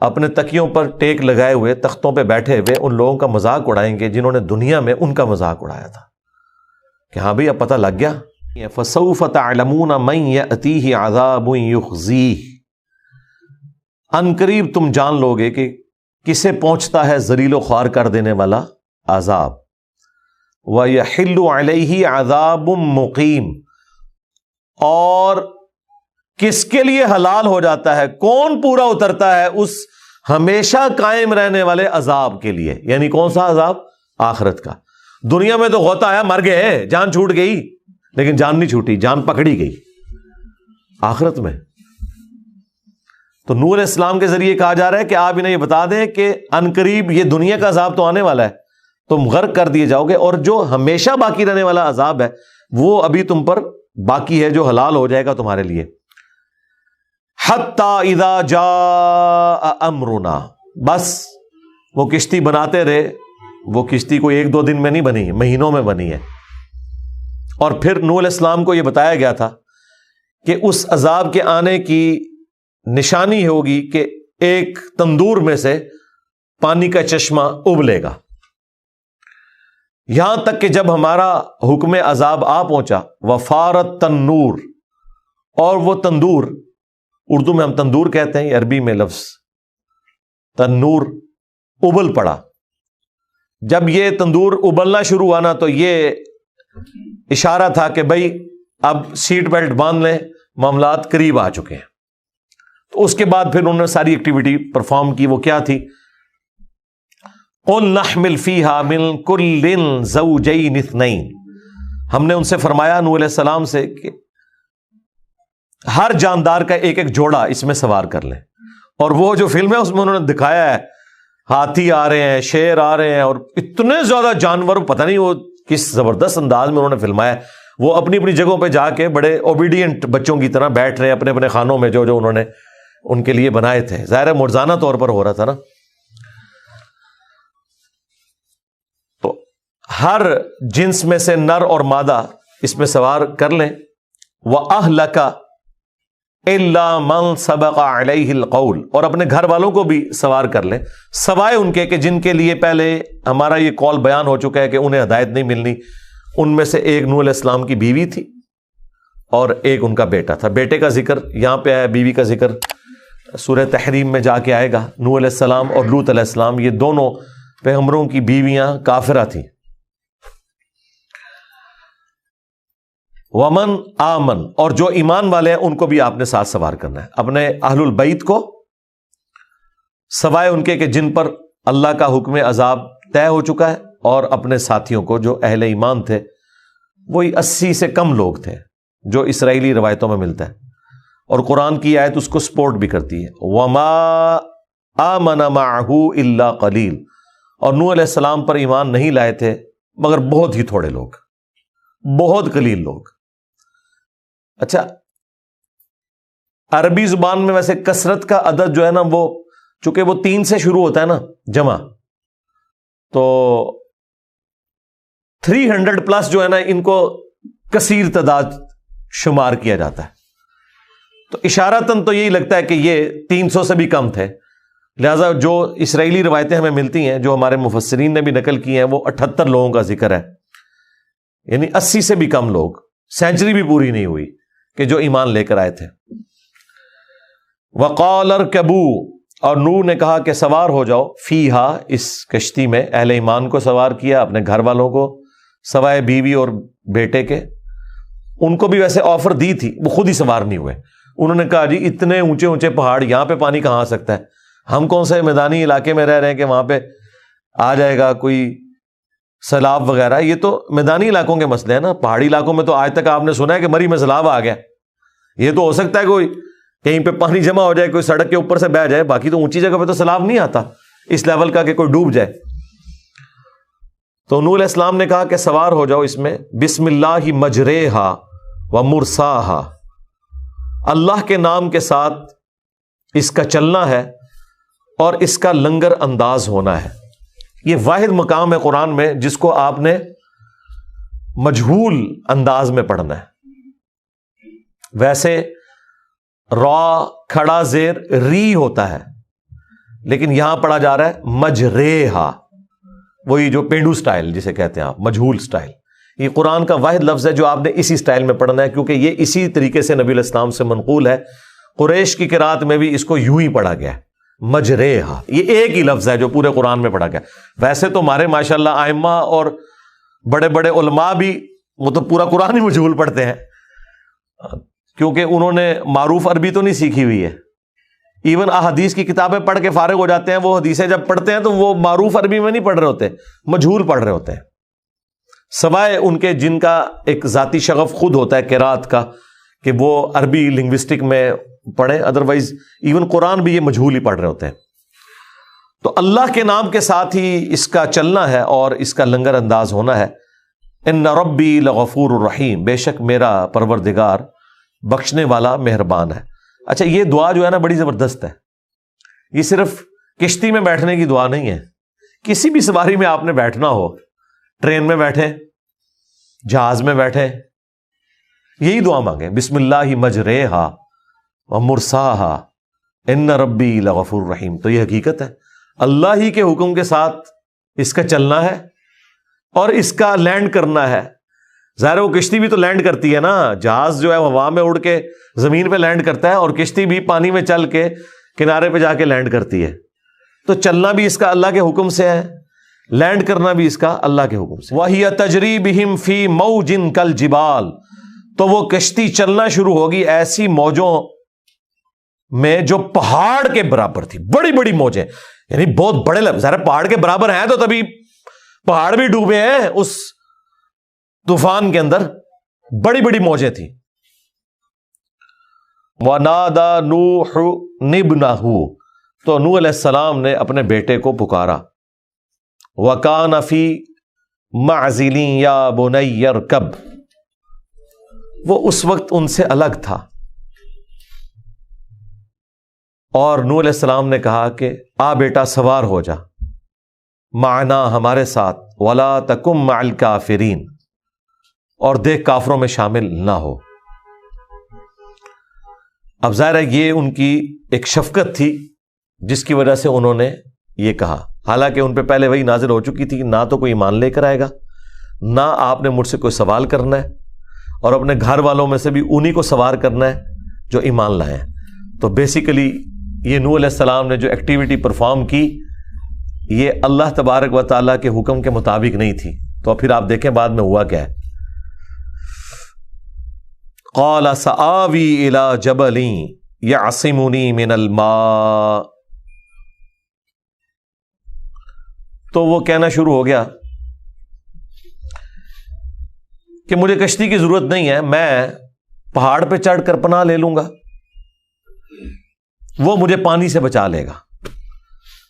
اپنے تکیوں پر ٹیک لگائے ہوئے تختوں پہ بیٹھے ہوئے ان لوگوں کا مذاق اڑائیں گے جنہوں نے دنیا میں ان کا مذاق اڑایا تھا، کہ ہاں بھئی اب پتہ لگ گیا فَسَوْفَ تَعْلَمُونَ مَنْ يَأْتِيهِ عَذَابٌ يُخْزِيهِ، ان قریب تم جان لوگے کہ کسے پہنچتا ہے ذلیل و خوار کر دینے والا عذاب. وَيَحِلُّ عَلَيْهِ عَذَابٌ مُقِيمٌ، اور کس کے لیے حلال ہو جاتا ہے، کون پورا اترتا ہے اس ہمیشہ قائم رہنے والے عذاب کے لیے. یعنی کون سا عذاب؟ آخرت کا. دنیا میں تو غوطہ آیا، مر گئے، جان چھوٹ گئی، لیکن جان نہیں چھوٹی، جان پکڑی گئی. آخرت میں تو نور اسلام کے ذریعے کہا جا رہا ہے کہ آپ انہیں یہ بتا دیں کہ ان قریب یہ دنیا کا عذاب تو آنے والا ہے، تم غرق کر دیے جاؤ گے، اور جو ہمیشہ باقی رہنے والا عذاب ہے وہ ابھی تم پر باقی ہے، جو حلال ہو جائے گا تمہارے لیے. حتی اذا جاء امرنا، بس وہ کشتی بناتے رہے. وہ کشتی کوئی 1-2 دن میں نہیں بنی، مہینوں میں بنی ہے. اور پھر نوح علیہ السلام کو یہ بتایا گیا تھا کہ اس عذاب کے آنے کی نشانی ہوگی کہ ایک تندور میں سے پانی کا چشمہ ابلے گا. یہاں تک کہ جب ہمارا حکم عذاب آ پہنچا، وفارت تنور، اور وہ تندور، اردو میں ہم تندور کہتے ہیں، عربی میں لفظ تنور، ابل پڑا. جب یہ تندور ابلنا شروع ہوا نا، تو یہ اشارہ تھا کہ بھائی اب سیٹ بیلٹ باندھ لیں، معاملات قریب آ چکے ہیں. تو اس کے بعد پھر انہوں نے ساری ایکٹیویٹی پرفارم کی. وہ کیا تھی؟ قُلْ نَحْمِلْ فِيهَا مِنْ كُلٍّ زَوْجَيْنِ اثْنَيْنِ، ہم نے ان سے فرمایا، نوح علیہ السلام سے، کہ ہر جاندار کا ایک ایک جوڑا اس میں سوار کر لیں. اور وہ جو فلم ہے اس میں انہوں نے دکھایا ہے، ہاتھی آ رہے ہیں، شیر آ رہے ہیں، اور اتنے زیادہ جانور، پتہ نہیں وہ کس زبردست انداز میں انہوں نے فلمایا. وہ اپنی اپنی جگہوں پہ جا کے بڑے اوبیڈینٹ بچوں کی طرح بیٹھ رہے ہیں اپنے اپنے خانوں میں، جو جو انہوں نے ان کے لیے بنائے تھے. ظاہر ہے مرزانہ طور پر ہو رہا تھا نا. تو ہر جنس میں سے نر اور مادہ اس میں سوار کر لیں. وَأَهْلَكَ إِلَّا مَنْ سَبَقَ عَلَيْهِ الْقَوْلِ، اور اپنے گھر والوں کو بھی سوار کر لیں، سوائے ان کے کہ جن کے لیے پہلے ہمارا یہ قول بیان ہو چکا ہے کہ انہیں ہدایت نہیں ملنی. ان میں سے ایک نوح علیہ السلام کی بیوی تھی اور ایک ان کا بیٹا تھا. بیٹے کا ذکر یہاں پہ آیا، بیوی کا ذکر سورہ تحریم میں جا کے آئے گا. نوح علیہ السلام اور لوط علیہ السلام یہ دونوں پیغمبروں کی بیویاں کافرہ تھیں. ومن آمن، اور جو ایمان والے ہیں ان کو بھی آپ نے ساتھ سوار کرنا ہے، اپنے اہل البیت کو، سوائے ان کے کہ جن پر اللہ کا حکم عذاب طے ہو چکا ہے، اور اپنے ساتھیوں کو جو اہل ایمان تھے، وہی 80 سے کم لوگ تھے جو اسرائیلی روایتوں میں ملتا ہے. اور قرآن کی آیت اس کو سپورٹ بھی کرتی ہے. وما آمن معه الا قلیل، اور نوح علیہ السلام پر ایمان نہیں لائے تھے مگر بہت ہی تھوڑے لوگ، بہت قلیل لوگ. اچھا، عربی زبان میں ویسے کثرت کا عدد جو ہے نا، وہ چونکہ وہ 3 سے شروع ہوتا ہے نا جمع، تو 300 پلس جو ہے نا ان کو کثیر تعداد شمار کیا جاتا ہے. تو اشارتاً تو یہی لگتا ہے کہ یہ 300 سے بھی کم تھے. لہذا جو اسرائیلی روایتیں ہمیں ملتی ہیں، جو ہمارے مفسرین نے بھی نقل کی ہیں، وہ 78 لوگوں کا ذکر ہے. یعنی 80 سے بھی کم لوگ، سینچری بھی پوری نہیں ہوئی کہ جو ایمان لے کر آئے تھے. وَقَالَ ارْكَبُوا، اور نوح نے کہا کہ سوار ہو جاؤ، فیہا، اس کشتی میں. اہل ایمان کو سوار کیا، اپنے گھر والوں کو، سوائے بیوی اور بیٹے کے. ان کو بھی ویسے آفر دی تھی، وہ خود ہی سوار نہیں ہوئے. انہوں نے کہا جی اتنے اونچے اونچے پہاڑ، یہاں پہ پانی کہاں آ سکتا ہے؟ ہم کون سے میدانی علاقے میں رہ رہے ہیں کہ وہاں پہ آ جائے گا کوئی سیلاب وغیرہ. یہ تو میدانی علاقوں کے مسئلے ہیں نا. پہاڑی علاقوں میں تو آج تک آپ نے سنا ہے کہ مری میں سیلاب آ گیا. یہ تو ہو سکتا ہے کوئی کہیں پہ پانی جمع ہو جائے، کوئی سڑک کے اوپر سے بہہ جائے، باقی تو اونچی جگہ پہ تو سیلاب نہیں آتا اس لیول کا کہ کوئی ڈوب جائے. تو نوح علیہ السلام نے کہا کہ سوار ہو جاؤ اس میں. بسم اللہ مجریہا و مرساہا، اللہ کے نام کے ساتھ اس کا چلنا ہے اور اس کا لنگر انداز ہونا ہے. یہ واحد مقام ہے قرآن میں جس کو آپ نے مجہول انداز میں پڑھنا ہے. ویسے را کھڑا زیر ری ہوتا ہے، لیکن یہاں پڑھا جا رہا ہے مجریہا، وہی جو پینڈو سٹائل جسے کہتے ہیں آپ، مجہول سٹائل. یہ قرآن کا واحد لفظ ہے جو آپ نے اسی سٹائل میں پڑھنا ہے، کیونکہ یہ اسی طریقے سے نبی علیہ السلام سے منقول ہے۔ قریش کی قرات میں بھی اس کو یوں ہی پڑھا گیا ہے، مجریہا، یہ ایک ہی لفظ ہے جو پورے قرآن میں پڑھا گیا۔ ویسے تو ہمارے ماشاءاللہ ائمہ اور بڑے بڑے علماء بھی وہ تو پورا قرآن ہی مجہول پڑھتے ہیں، کیونکہ انہوں نے معروف عربی تو نہیں سیکھی ہوئی ہے۔ ایون احادیث کی کتابیں پڑھ کے فارغ ہو جاتے ہیں، وہ حدیثیں جب پڑھتے ہیں تو وہ معروف عربی میں نہیں پڑھ رہے ہوتے، مجہول پڑھ رہے ہوتے ہیں، سوائے ان کے جن کا ایک ذاتی شغف خود ہوتا ہے قرات کا کہ وہ عربی لنگوسٹک میں پڑھیں، ادروائز ایون قرآن بھی یہ مجہول ہی پڑھ رہے ہوتے ہیں۔ تو اللہ کے نام کے ساتھ ہی اس کا چلنا ہے اور اس کا لنگر انداز ہونا ہے۔ ان ربی لغفور الرحیم، بے شک میرا پروردگار بخشنے والا مہربان ہے۔ اچھا، یہ دعا جو ہے نا بڑی زبردست ہے، یہ صرف کشتی میں بیٹھنے کی دعا نہیں ہے، کسی بھی سواری میں آپ نے بیٹھنا ہو، ٹرین میں بیٹھے، جہاز میں بیٹھے، یہی دعا مانگیں، بسم اللہ مجریہا ومرساہا ان ربی لغفور رحیم۔ تو یہ حقیقت ہے، اللہ ہی کے حکم کے ساتھ اس کا چلنا ہے اور اس کا لینڈ کرنا ہے۔ ظاہر وہ کشتی بھی تو لینڈ کرتی ہے نا، جہاز جو ہے ہوا میں اڑ کے زمین پہ لینڈ کرتا ہے، اور کشتی بھی پانی میں چل کے کنارے پہ جا کے لینڈ کرتی ہے۔ تو چلنا بھی اس کا اللہ کے حکم سے ہے، لینڈ کرنا بھی اس کا اللہ کے حکم سے۔ وَهِيَ تَجْرِي بِهِمْ فِي مَوْجٍ كَالْجِبَالِ، تو وہ کشتی چلنا شروع ہوگی ایسی موجوں میں جو پہاڑ کے برابر تھی، بڑی بڑی موجیں، یعنی بہت بڑے لفظ، ظاہر پہاڑ کے برابر ہیں تو تبھی پہاڑ بھی ڈوبے ہیں اس طوفان کے اندر، بڑی بڑی موجیں تھیں۔ وَنَادَى نُوحُ ابْنَهُ، تو نوح علیہ السلام نے اپنے بیٹے کو پکارا۔ وَكَانَ فِي مَعْزِلٍ يَا بُنَيَّ ارْكَبْ، وہ اس وقت ان سے الگ تھا، اور نوح علیہ السلام نے کہا کہ آ بیٹا سوار ہو جا، معنا ہمارے ساتھ، وَلَا تَكُن مَعَ الْكَافِرِينَ، اور دیکھ کافروں میں شامل نہ ہو۔ اب ظاہر ہے یہ ان کی ایک شفقت تھی جس کی وجہ سے انہوں نے یہ کہا، حالانکہ ان پہ پہلے وہی نازل ہو چکی تھی، نہ تو کوئی ایمان لے کر آئے گا، نہ آپ نے مجھ سے کوئی سوال کرنا ہے، اور اپنے گھر والوں میں سے بھی انہی کو سوار کرنا ہے جو ایمان لائے ہیں۔ تو بیسیکلی یہ نوح علیہ السلام نے جو ایکٹیویٹی پرفارم کی، یہ اللہ تبارک و تعالیٰ کے حکم کے مطابق نہیں تھی۔ تو پھر آپ دیکھیں بعد میں ہوا کیا ہے۔ قال سآوی الی جبل یعصمنی من الماء، تو وہ کہنا شروع ہو گیا کہ مجھے کشتی کی ضرورت نہیں ہے، میں پہاڑ پہ چڑھ کر پناہ لے لوں گا، وہ مجھے پانی سے بچا لے گا۔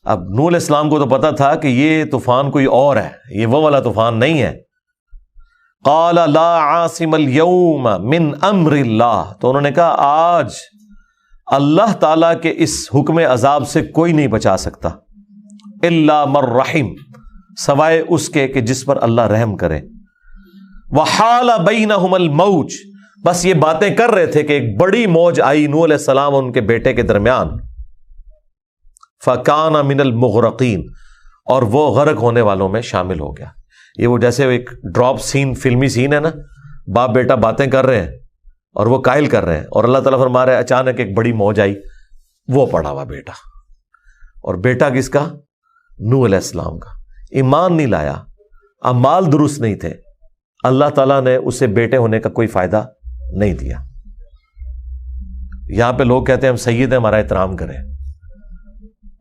اب نوح علیہ السلام کو تو پتا تھا کہ یہ طوفان کوئی اور ہے، یہ وہ والا طوفان نہیں ہے۔ قال لا عاصم اليوم من امر اللہ، تو انہوں نے کہا آج اللہ تعالیٰ کے اس حکم عذاب سے کوئی نہیں بچا سکتا، الا من رحم، سوائے اس کے کہ جس پر اللہ رحم کرے۔ وحال بینہم الموج، بس یہ باتیں کر رہے تھے کہ ایک بڑی موج آئی نوح علیہ السلام اور ان کے بیٹے کے درمیان، فکان من المغرقین، اور وہ غرق ہونے والوں میں شامل ہو گیا۔ یہ وہ جیسے ایک ڈراپ سین، فلمی سین ہے نا، باپ بیٹا باتیں کر رہے ہیں اور وہ قائل کر رہے ہیں، اور اللہ تعالیٰ فرما رہے ہیں اچانک ایک بڑی موج آئی، وہ پڑا ہوا بیٹا، اور بیٹا کس کا؟ نوح علیہ السلام کا۔ ایمان نہیں لایا، اعمال درست نہیں تھے، اللہ تعالیٰ نے اسے بیٹے ہونے کا کوئی فائدہ نہیں دیا۔ یہاں پہ لوگ کہتے ہیں ہم سید ہیں، ہمارا احترام کریں،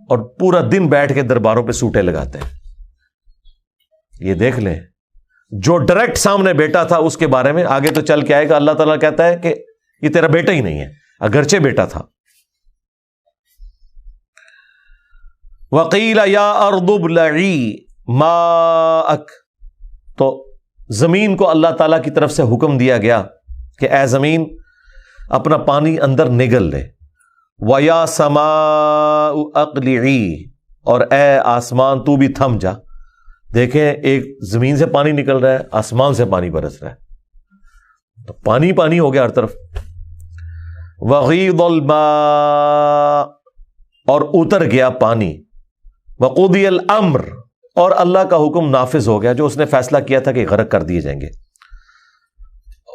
اور پورا دن بیٹھ کے درباروں پہ سوٹے لگاتے ہیں۔ یہ دیکھ لیں، جو ڈائریکٹ سامنے بیٹا تھا اس کے بارے میں آگے تو چل کے آئے گا، اللہ تعالیٰ کہتا ہے کہ یہ تیرا بیٹا ہی نہیں ہے، اگرچہ بیٹا تھا۔ وَقِيلَ يَا أَرْضُ ابْلَعِي مَاءَكَ، تو زمین کو اللہ تعالیٰ کی طرف سے حکم دیا گیا کہ اے زمین اپنا پانی اندر نگل لے۔ وَيَا سَمَاءُ أَقْلِعِي، اور اے آسمان تو بھی تھم جا۔ دیکھیں ایک زمین سے پانی نکل رہا ہے، آسمان سے پانی برس رہا ہے، تو پانی پانی ہو گیا ہر طرف۔ وَغِيضَ الْمَاءُ، اور اتر گیا پانی۔ وَقُضِيَ الْأَمْرُ، اور اللہ کا حکم نافذ ہو گیا، جو اس نے فیصلہ کیا تھا کہ غرق کر دیے جائیں گے۔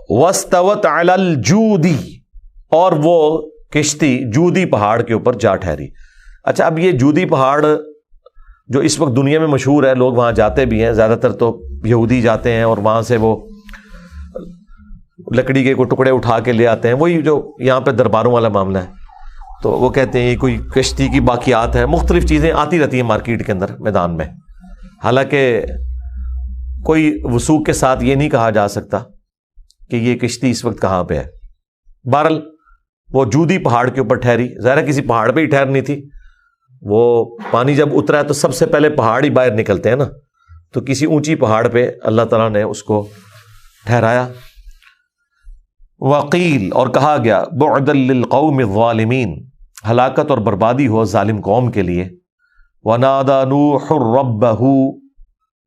وَاسْتَوَتْ عَلَى الْجُودِ، اور وہ کشتی جودی پہاڑ کے اوپر جا ٹھہری۔ اچھا، اب یہ جودی پہاڑ جو اس وقت دنیا میں مشہور ہے، لوگ وہاں جاتے بھی ہیں، زیادہ تر تو یہودی جاتے ہیں اور وہاں سے وہ لکڑی کے کوئی ٹکڑے اٹھا کے لے آتے ہیں، وہی جو یہاں پہ درباروں والا معاملہ ہے۔ تو وہ کہتے ہیں یہ کوئی کشتی کی باقیات ہے، مختلف چیزیں آتی رہتی ہیں مارکیٹ کے اندر، میدان میں، حالانکہ کوئی وثوق کے ساتھ یہ نہیں کہا جا سکتا کہ یہ کشتی اس وقت کہاں پہ ہے۔ بہرحال وہ جودی پہاڑ کے اوپر ٹھہری، ظاہر ہے کسی پہاڑ پہ ہی ٹھہرنی تھی، وہ پانی جب اترا ہے تو سب سے پہلے پہاڑ ہی باہر نکلتے ہیں نا، تو کسی اونچی پہاڑ پہ اللہ تعالیٰ نے اس کو ٹھہرایا۔ وقیل، اور کہا گیا، بعدا للقوم الظالمین، ہلاکت اور بربادی ہو ظالم قوم کے لیے۔ ونادى نوح ربہ،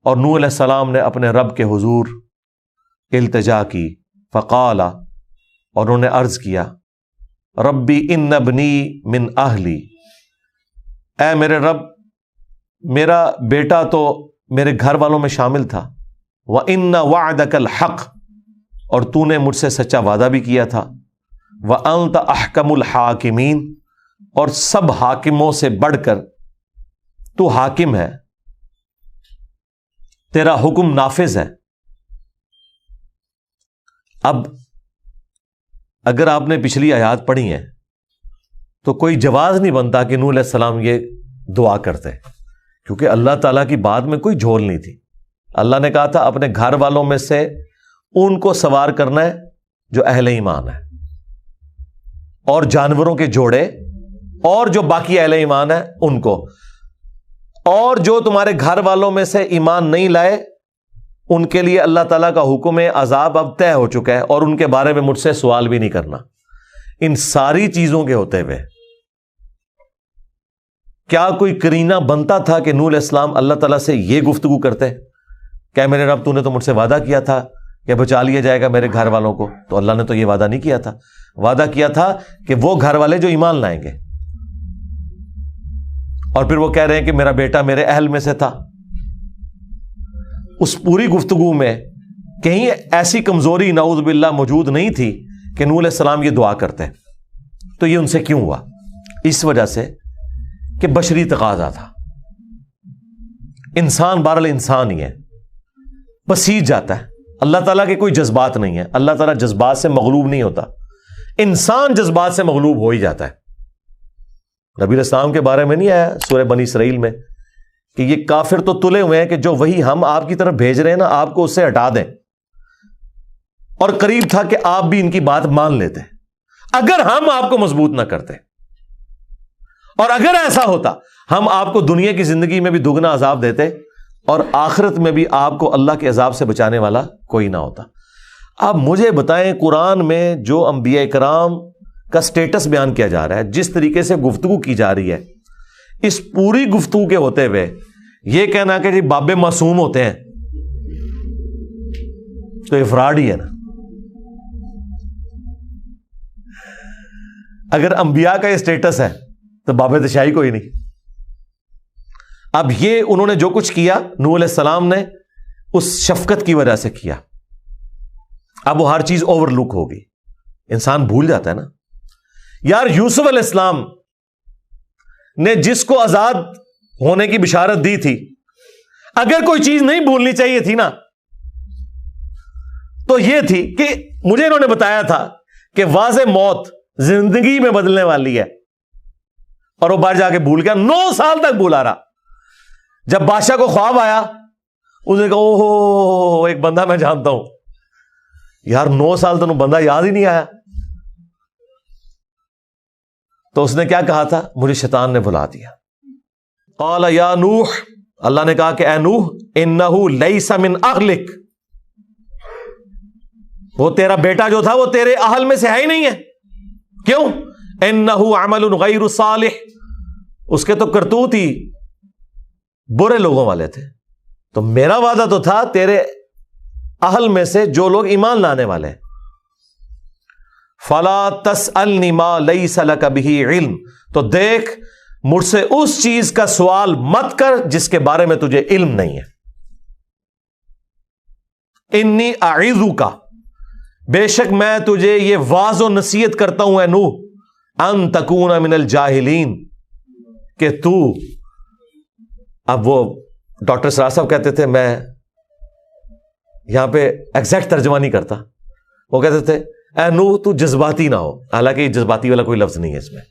اور نوح علیہ السلام نے اپنے رب کے حضور التجا کی۔ فقال، اور انہوں نے عرض کیا، ربی ان ابنی من اہلی، اے میرے رب، میرا بیٹا تو میرے گھر والوں میں شامل تھا۔ وَإِنَّ وَعْدَكَ الْحَقُّ، اور تو نے مجھ سے سچا وعدہ بھی کیا تھا۔ وَأَنْتَ أَحْكَمُ الْحَاكِمِينَ، اور سب حاکموں سے بڑھ کر تو حاکم ہے، تیرا حکم نافذ ہے۔ اب اگر آپ نے پچھلی آیات پڑھی ہیں تو کوئی جواز نہیں بنتا کہ نوح علیہ السلام یہ دعا کرتے، کیونکہ اللہ تعالیٰ کی بات میں کوئی جھول نہیں تھی۔ اللہ نے کہا تھا اپنے گھر والوں میں سے ان کو سوار کرنا ہے جو اہل ایمان ہے، اور جانوروں کے جوڑے، اور جو باقی اہل ایمان ہے ان کو، اور جو تمہارے گھر والوں میں سے ایمان نہیں لائے ان کے لیے اللہ تعالیٰ کا حکم عذاب اب طے ہو چکا ہے، اور ان کے بارے میں مجھ سے سوال بھی نہیں کرنا۔ ان ساری چیزوں کے ہوتے ہوئے کیا کوئی قرینہ بنتا تھا کہ نوح علیہ السلام اللہ تعالیٰ سے یہ گفتگو کرتے کہ میرے رب تو نے تو مجھ سے وعدہ کیا تھا کہ بچا لیا جائے گا میرے گھر والوں کو؟ تو اللہ نے تو یہ وعدہ نہیں کیا تھا، وعدہ کیا تھا کہ وہ گھر والے جو ایمان لائیں گے، اور پھر وہ کہہ رہے ہیں کہ میرا بیٹا میرے اہل میں سے تھا۔ اس پوری گفتگو میں کہیں ایسی کمزوری نعوذ باللہ موجود نہیں تھی کہ نوح علیہ السلام یہ دعا کرتے۔ تو یہ ان سے کیوں ہوا؟ اس وجہ سے کہ بشری تقاضا تھا۔ انسان بہرحال انسان ہی ہے، پسیج جاتا ہے، اللہ تعالیٰ کے کوئی جذبات نہیں ہے، اللہ تعالیٰ جذبات سے مغلوب نہیں ہوتا، انسان جذبات سے مغلوب ہو ہی جاتا ہے۔ نبی علیہ السلام کے بارے میں نہیں آیا سورہ بنی اسرائیل میں کہ یہ کافر تو تلے ہوئے ہیں کہ جو وہی ہم آپ کی طرف بھیج رہے ہیں نا، آپ کو اس سے ہٹا دیں، اور قریب تھا کہ آپ بھی ان کی بات مان لیتے اگر ہم آپ کو مضبوط نہ کرتے، اور اگر ایسا ہوتا ہم آپ کو دنیا کی زندگی میں بھی دگنا عذاب دیتے اور آخرت میں بھی آپ کو اللہ کے عذاب سے بچانے والا کوئی نہ ہوتا۔ اب مجھے بتائیں، قرآن میں جو انبیاء کرام کا سٹیٹس بیان کیا جا رہا ہے، جس طریقے سے گفتگو کی جا رہی ہے، اس پوری گفتگو کے ہوتے ہوئے یہ کہنا کہ جی باب معصوم ہوتے ہیں تو یہ فراڈ ہی ہے نا۔ اگر انبیاء کا یہ سٹیٹس ہے تو باب تشائی کوئی نہیں۔ اب یہ انہوں نے جو کچھ کیا نوح علیہ السلام نے اس شفقت کی وجہ سے کیا، اب وہ ہر چیز اوور لک ہوگی، انسان بھول جاتا ہے نا۔ یار یوسف علیہ السلام نے جس کو آزاد ہونے کی بشارت دی تھی، اگر کوئی چیز نہیں بھولنی چاہیے تھی نا تو یہ تھی کہ مجھے انہوں نے بتایا تھا کہ واضح موت زندگی میں بدلنے والی ہے، اور وہ باہر جا کے بھول گیا، 9 سال تک بھولا رہا۔ جب بادشاہ کو خواب آیا اس نے کہا اوہ ایک بندہ میں جانتا ہوں۔ یار 9 سال تک بندہ یاد ہی نہیں آیا۔ تو اس نے کیا کہا تھا؟ مجھے شیطان نے بھلا دیا۔ قال یا نوح، اللہ نے کہا کہ اے نوح، انہ لیس من اہلک، وہ تیرا بیٹا جو تھا وہ تیرے اہل میں سے ہے ہی نہیں ہے۔ کیوں؟ انہ عمل غیر صالح، اس کے تو کرتوت ہی برے لوگوں والے تھے۔ تو میرا وعدہ تو تھا تیرے اہل میں سے جو لوگ ایمان لانے والے ہیں۔ فلا تسألنی ما لیس لک بہ علم، تو دیکھ مجھ سے اس چیز کا سوال مت کر جس کے بارے میں تجھے علم نہیں ہے۔ انی اعظک، بے شک میں تجھے یہ واعظ و نصیحت کرتا ہوں اے نوح ان تکون من الجاہلین، کہ تو، اب وہ ڈاکٹر سراج صاحب کہتے تھے، میں یہاں پہ ایگزیکٹ ترجمہ نہیں کرتا، وہ کہتے تھے اے نوح تو جذباتی نہ ہو، حالانکہ یہ جذباتی والا کوئی لفظ نہیں ہے اس میں،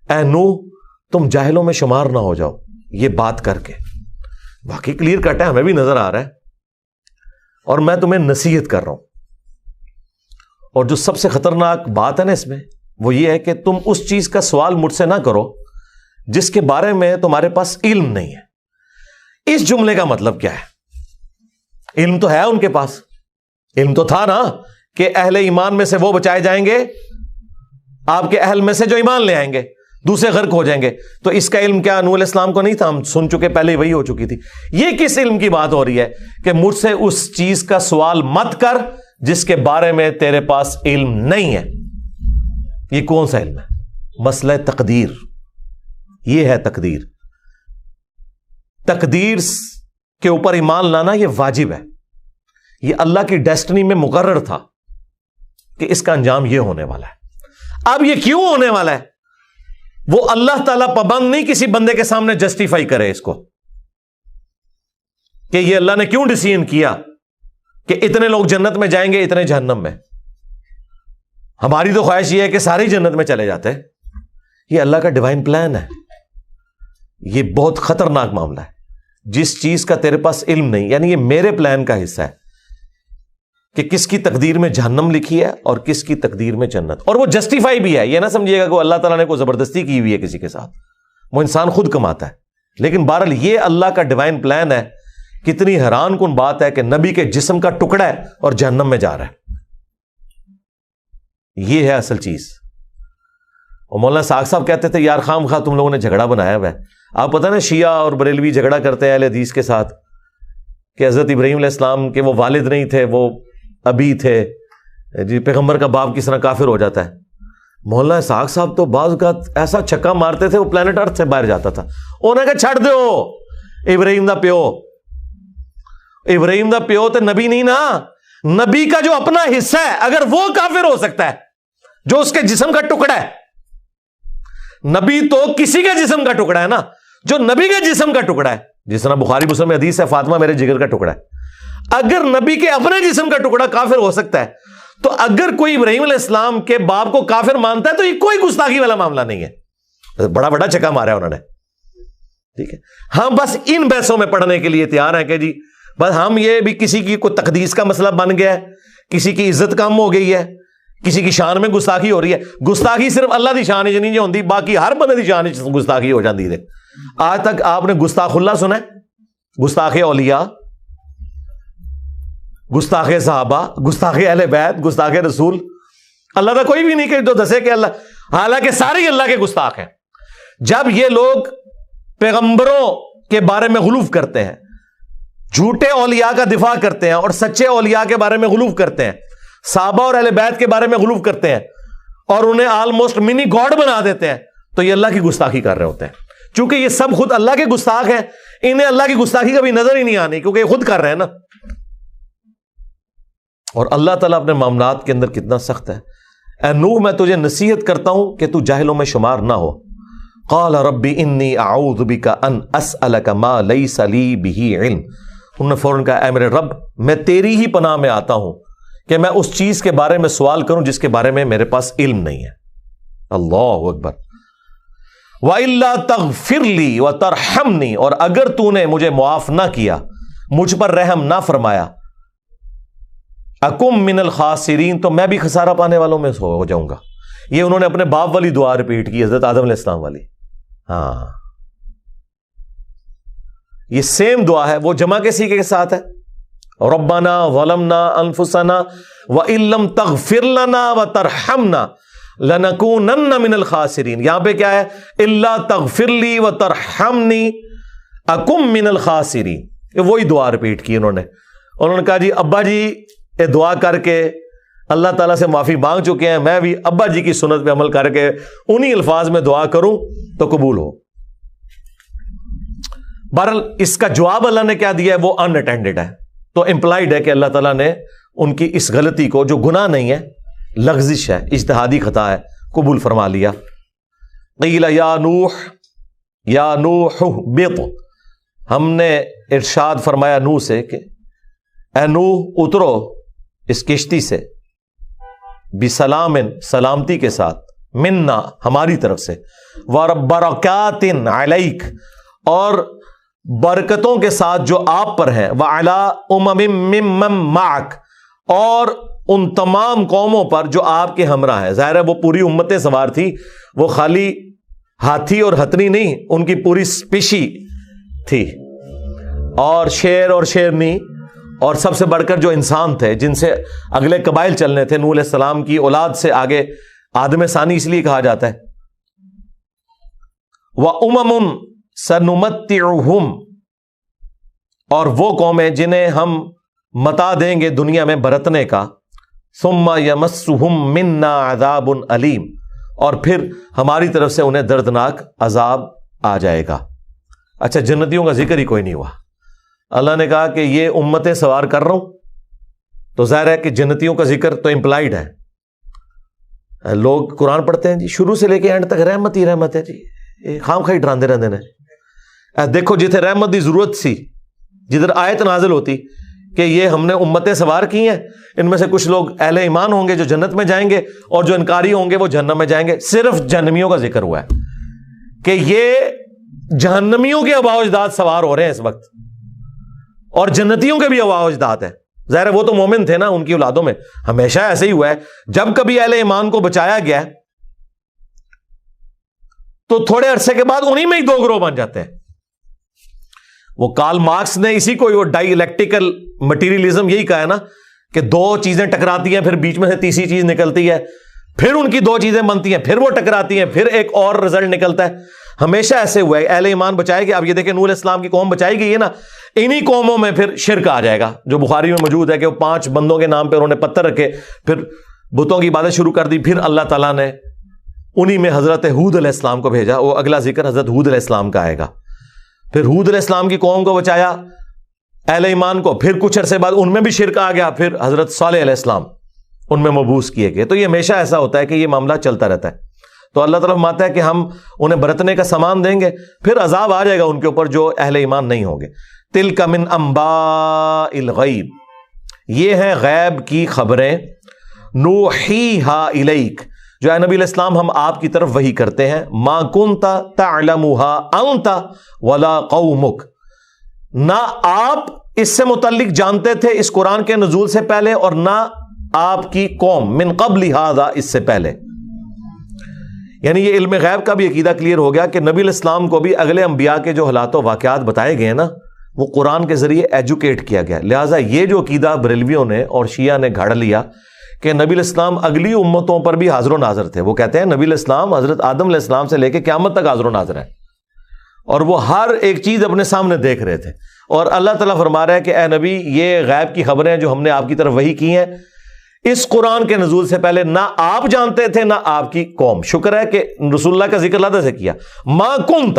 اے نوح تم جاہلوں میں شمار نہ ہو جاؤ، یہ بات کر کے واقعی کلیئر کٹ ہے، ہمیں بھی نظر آ رہا ہے، اور میں تمہیں نصیحت کر رہا ہوں۔ اور جو سب سے خطرناک بات ہے نا اس میں، وہ یہ ہے کہ تم اس چیز کا سوال مجھ سے نہ کرو جس کے بارے میں تمہارے پاس علم نہیں ہے۔ اس جملے کا مطلب کیا ہے؟ علم تو ہے ان کے پاس، علم تو تھا نا کہ اہل ایمان میں سے وہ بچائے جائیں گے، آپ کے اہل میں سے جو ایمان لے آئیں گے، دوسرے غرق ہو جائیں گے۔ تو اس کا علم کیا نوح علیہ السلام کو نہیں تھا؟ ہم سن چکے، پہلے ہی وہی ہو چکی تھی۔ یہ کس علم کی بات ہو رہی ہے کہ مجھ سے اس چیز کا سوال مت کر جس کے بارے میں تیرے پاس علم نہیں ہے۔ یہ کون سا علم ہے؟ مسئلہ تقدیر۔ یہ ہے تقدیر۔ تقدیر کے اوپر ایمان لانا یہ واجب ہے، یہ اللہ کی ڈیسٹنی میں مقرر تھا کہ اس کا انجام یہ ہونے والا ہے۔ اب یہ کیوں ہونے والا ہے وہ اللہ تعالیٰ پابند نہیں کسی بندے کے سامنے جسٹیفائی کرے اس کو کہ یہ اللہ نے کیوں ڈیسیژن کیا کہ اتنے لوگ جنت میں جائیں گے، اتنے جہنم میں۔ ہماری تو خواہش یہ ہے کہ سارے جنت میں چلے جاتے ہیں۔ یہ اللہ کا ڈیوائن پلان ہے۔ یہ بہت خطرناک معاملہ ہے، جس چیز کا تیرے پاس علم نہیں، یعنی یہ میرے پلان کا حصہ ہے کہ کس کی تقدیر میں جہنم لکھی ہے اور کس کی تقدیر میں جنت، اور وہ جسٹیفائی بھی ہے۔ یہ نہ سمجھیے گا کہ اللہ تعالیٰ نے کوئی زبردستی کی ہوئی ہے کسی کے ساتھ، وہ انسان خود کماتا ہے۔ لیکن بہرحال یہ اللہ کا ڈیوائن پلان ہے۔ کتنی حیران کن بات ہے کہ نبی کے جسم کا ٹکڑا ہے اور جہنم میں جا رہا ہے۔ یہ ہے اصل چیز۔ اور مولانا ساگ صاحب کہتے تھے یار خام خواہ تم لوگوں نے جھگڑا بنایا ہوا ہے۔ آپ پتہ نا شیعہ اور بریلوی جھگڑا کرتے ہیں اہل حدیث کے ساتھ کہ حضرت ابراہیم علیہ السلام کے وہ والد نہیں تھے، وہ ابی تھے جی، پیغمبر کا باپ کس طرح کافر ہو جاتا ہے۔ مولانا ساگ صاحب تو بعض اوقات ایسا چھکا مارتے تھے وہ پلانٹ ارتھ سے باہر جاتا تھا۔ انہوں نے کہا چھڑ دو، ابراہیم دا پیو، ابراہیم دا پیو تو نبی نہیں نا، نبی کا جو اپنا حصہ ہے اگر وہ کافر ہو سکتا ہے جو اس کے جسم کا ٹکڑا ہے، نبی تو کسی کا جسم کا ٹکڑا ہے نا، جو نبی کے جسم کا ٹکڑا ہے، جس طرح بخاری مسلم میں حدیث ہے فاطمہ میرے جگر کا ٹکڑا ہے۔ اگر نبی کے اپنے جسم کا ٹکڑا کافر ہو سکتا ہے تو اگر کوئی ابراہیم علیہ السلام کے باپ کو کافر مانتا ہے تو یہ کوئی گستاخی والا معاملہ نہیں ہے۔ بڑا بڑا چکا مارا ہے انہوں نے، ٹھیک ہے۔ ہم بس ان بحثوں میں پڑھنے کے لیے تیار ہیں کہ جی بس ہم یہ بھی کسی کی کوئی تقدیس کا مسئلہ بن گیا ہے، کسی کی عزت کم ہو گئی ہے، کسی کی شان میں گستاخی ہو رہی ہے۔ گستاخی صرف اللہ دی شان نہیں جو ہوندی، باقی ہر بندے دی شان گستاخی ہو جاندی ہے۔ آج تک آپ نے گستاخ اللہ سنا ہے؟ گستاخ اولیاء، گستاخ صحابہ، گستاخ اہل بیت، گستاخ رسول، اللہ کا کوئی بھی نہیں کہ جو دسے کہ اللہ، حالانکہ سارے ہی اللہ کے گستاخ ہیں۔ جب یہ لوگ پیغمبروں کے بارے میں غلو کرتے ہیں، جھوٹے اولیاء کا دفاع کرتے ہیں اور سچے اولیاء کے بارے میں غلو کرتے ہیں، صحابہ اور اہل بیت کے بارے میں غلو کرتے ہیں اور انہیں آلموسٹ منی گاڈ بنا دیتے ہیں، تو یہ اللہ کی گستاخی کر رہے ہوتے ہیں۔ چونکہ یہ سب خود اللہ کے گستاخ ہیں، انہیں اللہ کی گستاخی کبھی نظر ہی نہیں آنی، کیونکہ یہ خود کر رہے ہیں نا۔ اور اللہ تعالیٰ اپنے معاملات کے اندر کتنا سخت ہے۔ اے نوح میں تجھے نصیحت کرتا ہوں کہ تو جاہلوں میں شمار نہ ہو۔ قال رب انی اعوذ بک ان اسألک ما لیس لی بہ علم، انہوں نے فوراً کہا اے میرے رب میں تیری ہی پناہ میں آتا ہوں کہ میں اس چیز کے بارے میں سوال کروں جس کے بارے میں میرے پاس علم نہیں ہے۔ اللہ اکبر۔ وَإِلَّا تَغْفِرْ لِي وَتَرْحَمْنِي، اور اگر تو نے مجھے معاف نہ کیا، مجھ پر رحم نہ فرمایا، اکم من الخاسرین، تو میں بھی خسارہ پانے والوں میں ہو جاؤں گا۔ یہ انہوں نے اپنے باپ والی دعا ریپیٹ کی، حضرت آدم علیہ السلام والی۔ ہاں یہ سیم دعا ہے، وہ جمع کسی کے ساتھ ہے، ربنا ظلمنا انفسنا وان لم تغفر لنا وترحمنا لنکونن من الخاسرین۔ یہاں پہ کیا ہے؟ الا تغفر لی وترحمنی اکم من الخاسرین۔ وہی دعا ریپیٹ کی انہوں نے کہا جی ابا جی یہ دعا کر کے اللہ تعالیٰ سے معافی مانگ چکے ہیں، میں بھی ابا جی کی سنت پہ عمل کر کے انہی الفاظ میں دعا کروں تو قبول ہو۔ بہرحال اس کا جواب اللہ نے کیا دیا ہے وہ ان اٹینڈڈ ہے، تو امپلائڈ ہے کہ اللہ تعالیٰ نے ان کی اس غلطی کو جو گناہ نہیں ہے، لغزش ہے، اجتہادی خطا ہے، قبول فرما لیا. قیل یا نوح اہبط، ہم نے ارشاد فرمایا نوح سے کہ اے نوح اترو اس کشتی سے، بسلام، سلامتی کے ساتھ، منا، ہماری طرف سے، وبرکات علیک، اور برکتوں کے ساتھ جو آپ پر ہیں، وعلی امم ممن معک، اور ان تمام قوموں پر جو آپ کے ہمراہ ہیں. ظاہر ہے وہ پوری امتیں سوار تھی، وہ خالی ہاتھی اور ہتھنی نہیں، ان کی پوری اسپیشی تھی، اور شیر اور شیرنی، اور سب سے بڑھ کر جو انسان تھے جن سے اگلے قبائل چلنے تھے. نوح علیہ السلام کی اولاد سے آگے آدم ثانی اس لیے کہا جاتا ہے. وَأُمَمٌ سَنُمَتِّعُهُمْ، اور وہ قومیں جنہیں ہم متا دیں گے دنیا میں برتنے کا، ثُمَّ يَمَسُّهُمْ مِنَّا عَذَابٌ أَلِيمٌ، اور پھر ہماری طرف سے انہیں دردناک عذاب آ جائے گا. اچھا، جنتیوں کا ذکر ہی کوئی نہیں ہوا. اللہ نے کہا کہ یہ امتیں سوار کر رہا ہوں، تو ظاہر ہے کہ جنتیوں کا ذکر تو امپلائڈ ہے. لوگ قرآن پڑھتے ہیں جی شروع سے لے کے اینڈ تک رحمت ہی رحمت ہے جی، خام خائی ڈراندے رہندے نے. دیکھو جتھے رحمت دی ضرورت سی، جدھر آیت نازل ہوتی کہ یہ ہم نے امتیں سوار کی ہیں، ان میں سے کچھ لوگ اہل ایمان ہوں گے جو جنت میں جائیں گے، اور جو انکاری ہوں گے وہ جہنم میں جائیں گے. صرف جہنمیوں کا ذکر ہوا ہے کہ یہ جہنمیوں کے آباء و اجداد سوار ہو رہے ہیں اس وقت، اور جنتیوں کے بھی آباء و اجداد ہیں. ظاہر ہے وہ تو مومن تھے نا، ان کی اولادوں میں ہمیشہ ایسے ہی ہوا ہے. جب کبھی اہل ایمان کو بچایا گیا تو تھوڑے عرصے کے بعد انہی میں ہی دو گروہ بن جاتے ہیں. وہ کارل مارکس نے اسی کو ڈائی الیکٹریکل مٹیریلزم یہی کہا ہے نا، کہ دو چیزیں ٹکراتی ہیں، پھر بیچ میں سے تیسری چیز نکلتی ہے، پھر ان کی دو چیزیں بنتی ہیں، پھر وہ ٹکراتی ہیں، پھر ایک اور رزلٹ نکلتا ہے. ہمیشہ ایسے ہوا ہے. اہل ایمان بچائے گئے. اب یہ دیکھیں نوح علیہ السلام کی قوم بچائی گئی ہے نا، انہی قوموں میں پھر شرک آ جائے گا، جو بخاری میں موجود ہے کہ وہ 5 بندوں کے نام پہ انہوں نے پتھر رکھے، پھر بتوں کی عبادت شروع کر دی. پھر اللہ تعالیٰ نے انہی میں حضرت ہود علیہ السلام کو بھیجا. وہ اگلا ذکر حضرت ہود علیہ السلام کا آئے گا. پھر ہود علیہ السلام کی قوم کو بچایا، اہل ایمان کو. پھر کچھ عرصے بعد ان میں بھی شرک آ گیا. پھر حضرت صالح علیہ السلام ان میں مبعوث کیے گئے. تو یہ ہمیشہ ایسا ہوتا ہے کہ یہ معاملہ چلتا رہتا ہے. تو اللہ تعالیٰ فرماتا ہے کہ ہم انہیں برتنے کا سامان دیں گے، پھر عذاب آ جائے گا ان کے اوپر جو اہل ایمان نہیں ہوں گے. تلک من انباء الغیب، یہ ہیں غیب کی خبریں، نوحیہا الیک، جو اے نبی علیہ السلام ہم آپ کی طرف وحی کرتے ہیں. ما کنت تعلمھا انت ولا قومک، نہ آپ اس سے متعلق جانتے تھے اس قرآن کے نزول سے پہلے، اور نہ آپ کی قوم، من قبل ھذا، اس سے پہلے. یعنی یہ علم غیب کا بھی عقیدہ کلیئر ہو گیا کہ نبی علیہ السلام کو بھی اگلے انبیاء کے جو حالات و واقعات بتائے گئے نا، وہ قرآن کے ذریعے ایجوکیٹ کیا گیا. لہٰذا یہ جو عقیدہ بریلویوں نے اور شیعہ نے گھڑ لیا کہ نبی علیہ السلام اگلی امتوں پر بھی حاضر و ناظر تھے. وہ کہتے ہیں نبی علیہ السلام حضرت آدم علیہ السلام سے لے کے قیامت تک حاضر و ناظر ہیں، اور وہ ہر ایک چیز اپنے سامنے دیکھ رہے تھے. اور اللہ تعالیٰ فرما رہا ہے کہ اے نبی، یہ غیب کی خبریں جو ہم نے آپ کی طرف وحی کی ہیں، اس قرآن کے نزول سے پہلے نہ آپ جانتے تھے نہ آپ کی قوم. شکر ہے کہ رسول اللہ کا ذکر اللہ سے کیا. ما کنت،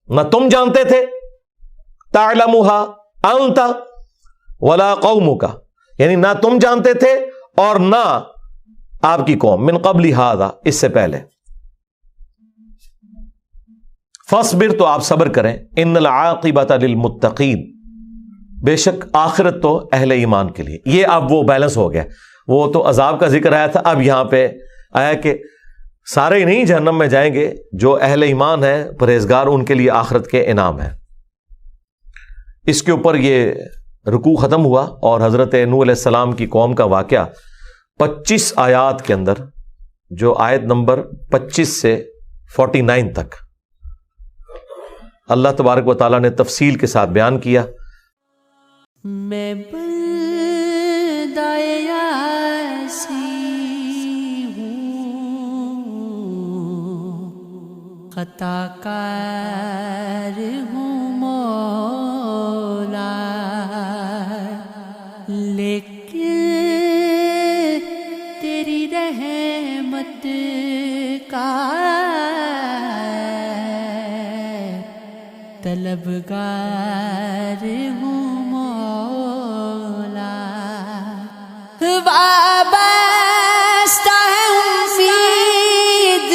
نہ تم جانتے تھے، تعلمھا انت ولا قومک، یعنی نہ تم جانتے تھے اور نہ آپ کی قوم، من قبل ھذا، اس سے پہلے. فاصبر، تو آپ صبر کریں، ان العاقبۃ للمتقین، بے شک آخرت تو اہل ایمان کے لیے. یہ اب وہ بیلنس ہو گیا. وہ تو عذاب کا ذکر آیا تھا، اب یہاں پہ آیا کہ سارے ہی نہیں جہنم میں جائیں گے، جو اہل ایمان ہیں پرہیزگار، ان کے لیے آخرت کے انعام ہیں. اس کے اوپر یہ رکوع ختم ہوا، اور حضرت نوح علیہ السلام کی قوم کا واقعہ 25 آیات کے اندر، جو آیت نمبر 25 سے 49 تک اللہ تبارک و تعالیٰ نے تفصیل کے ساتھ بیان کیا. میں بندۂ یاسی ہوں، خطا کار ہوں مولا، لیکن تیری رحمت کا طلبگار ہوں مولا. وابستہ ہے امید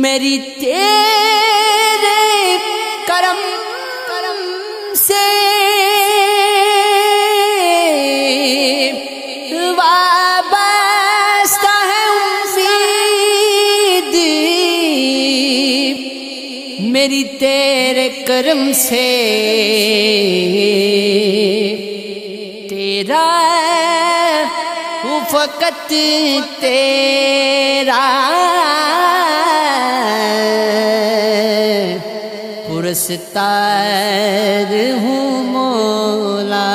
میری تیرے کرم سے، وابستہ ہے امید میری تیرے کرم سے، تیرا ہوں فقط تیرا پرستار ہوں مولا۔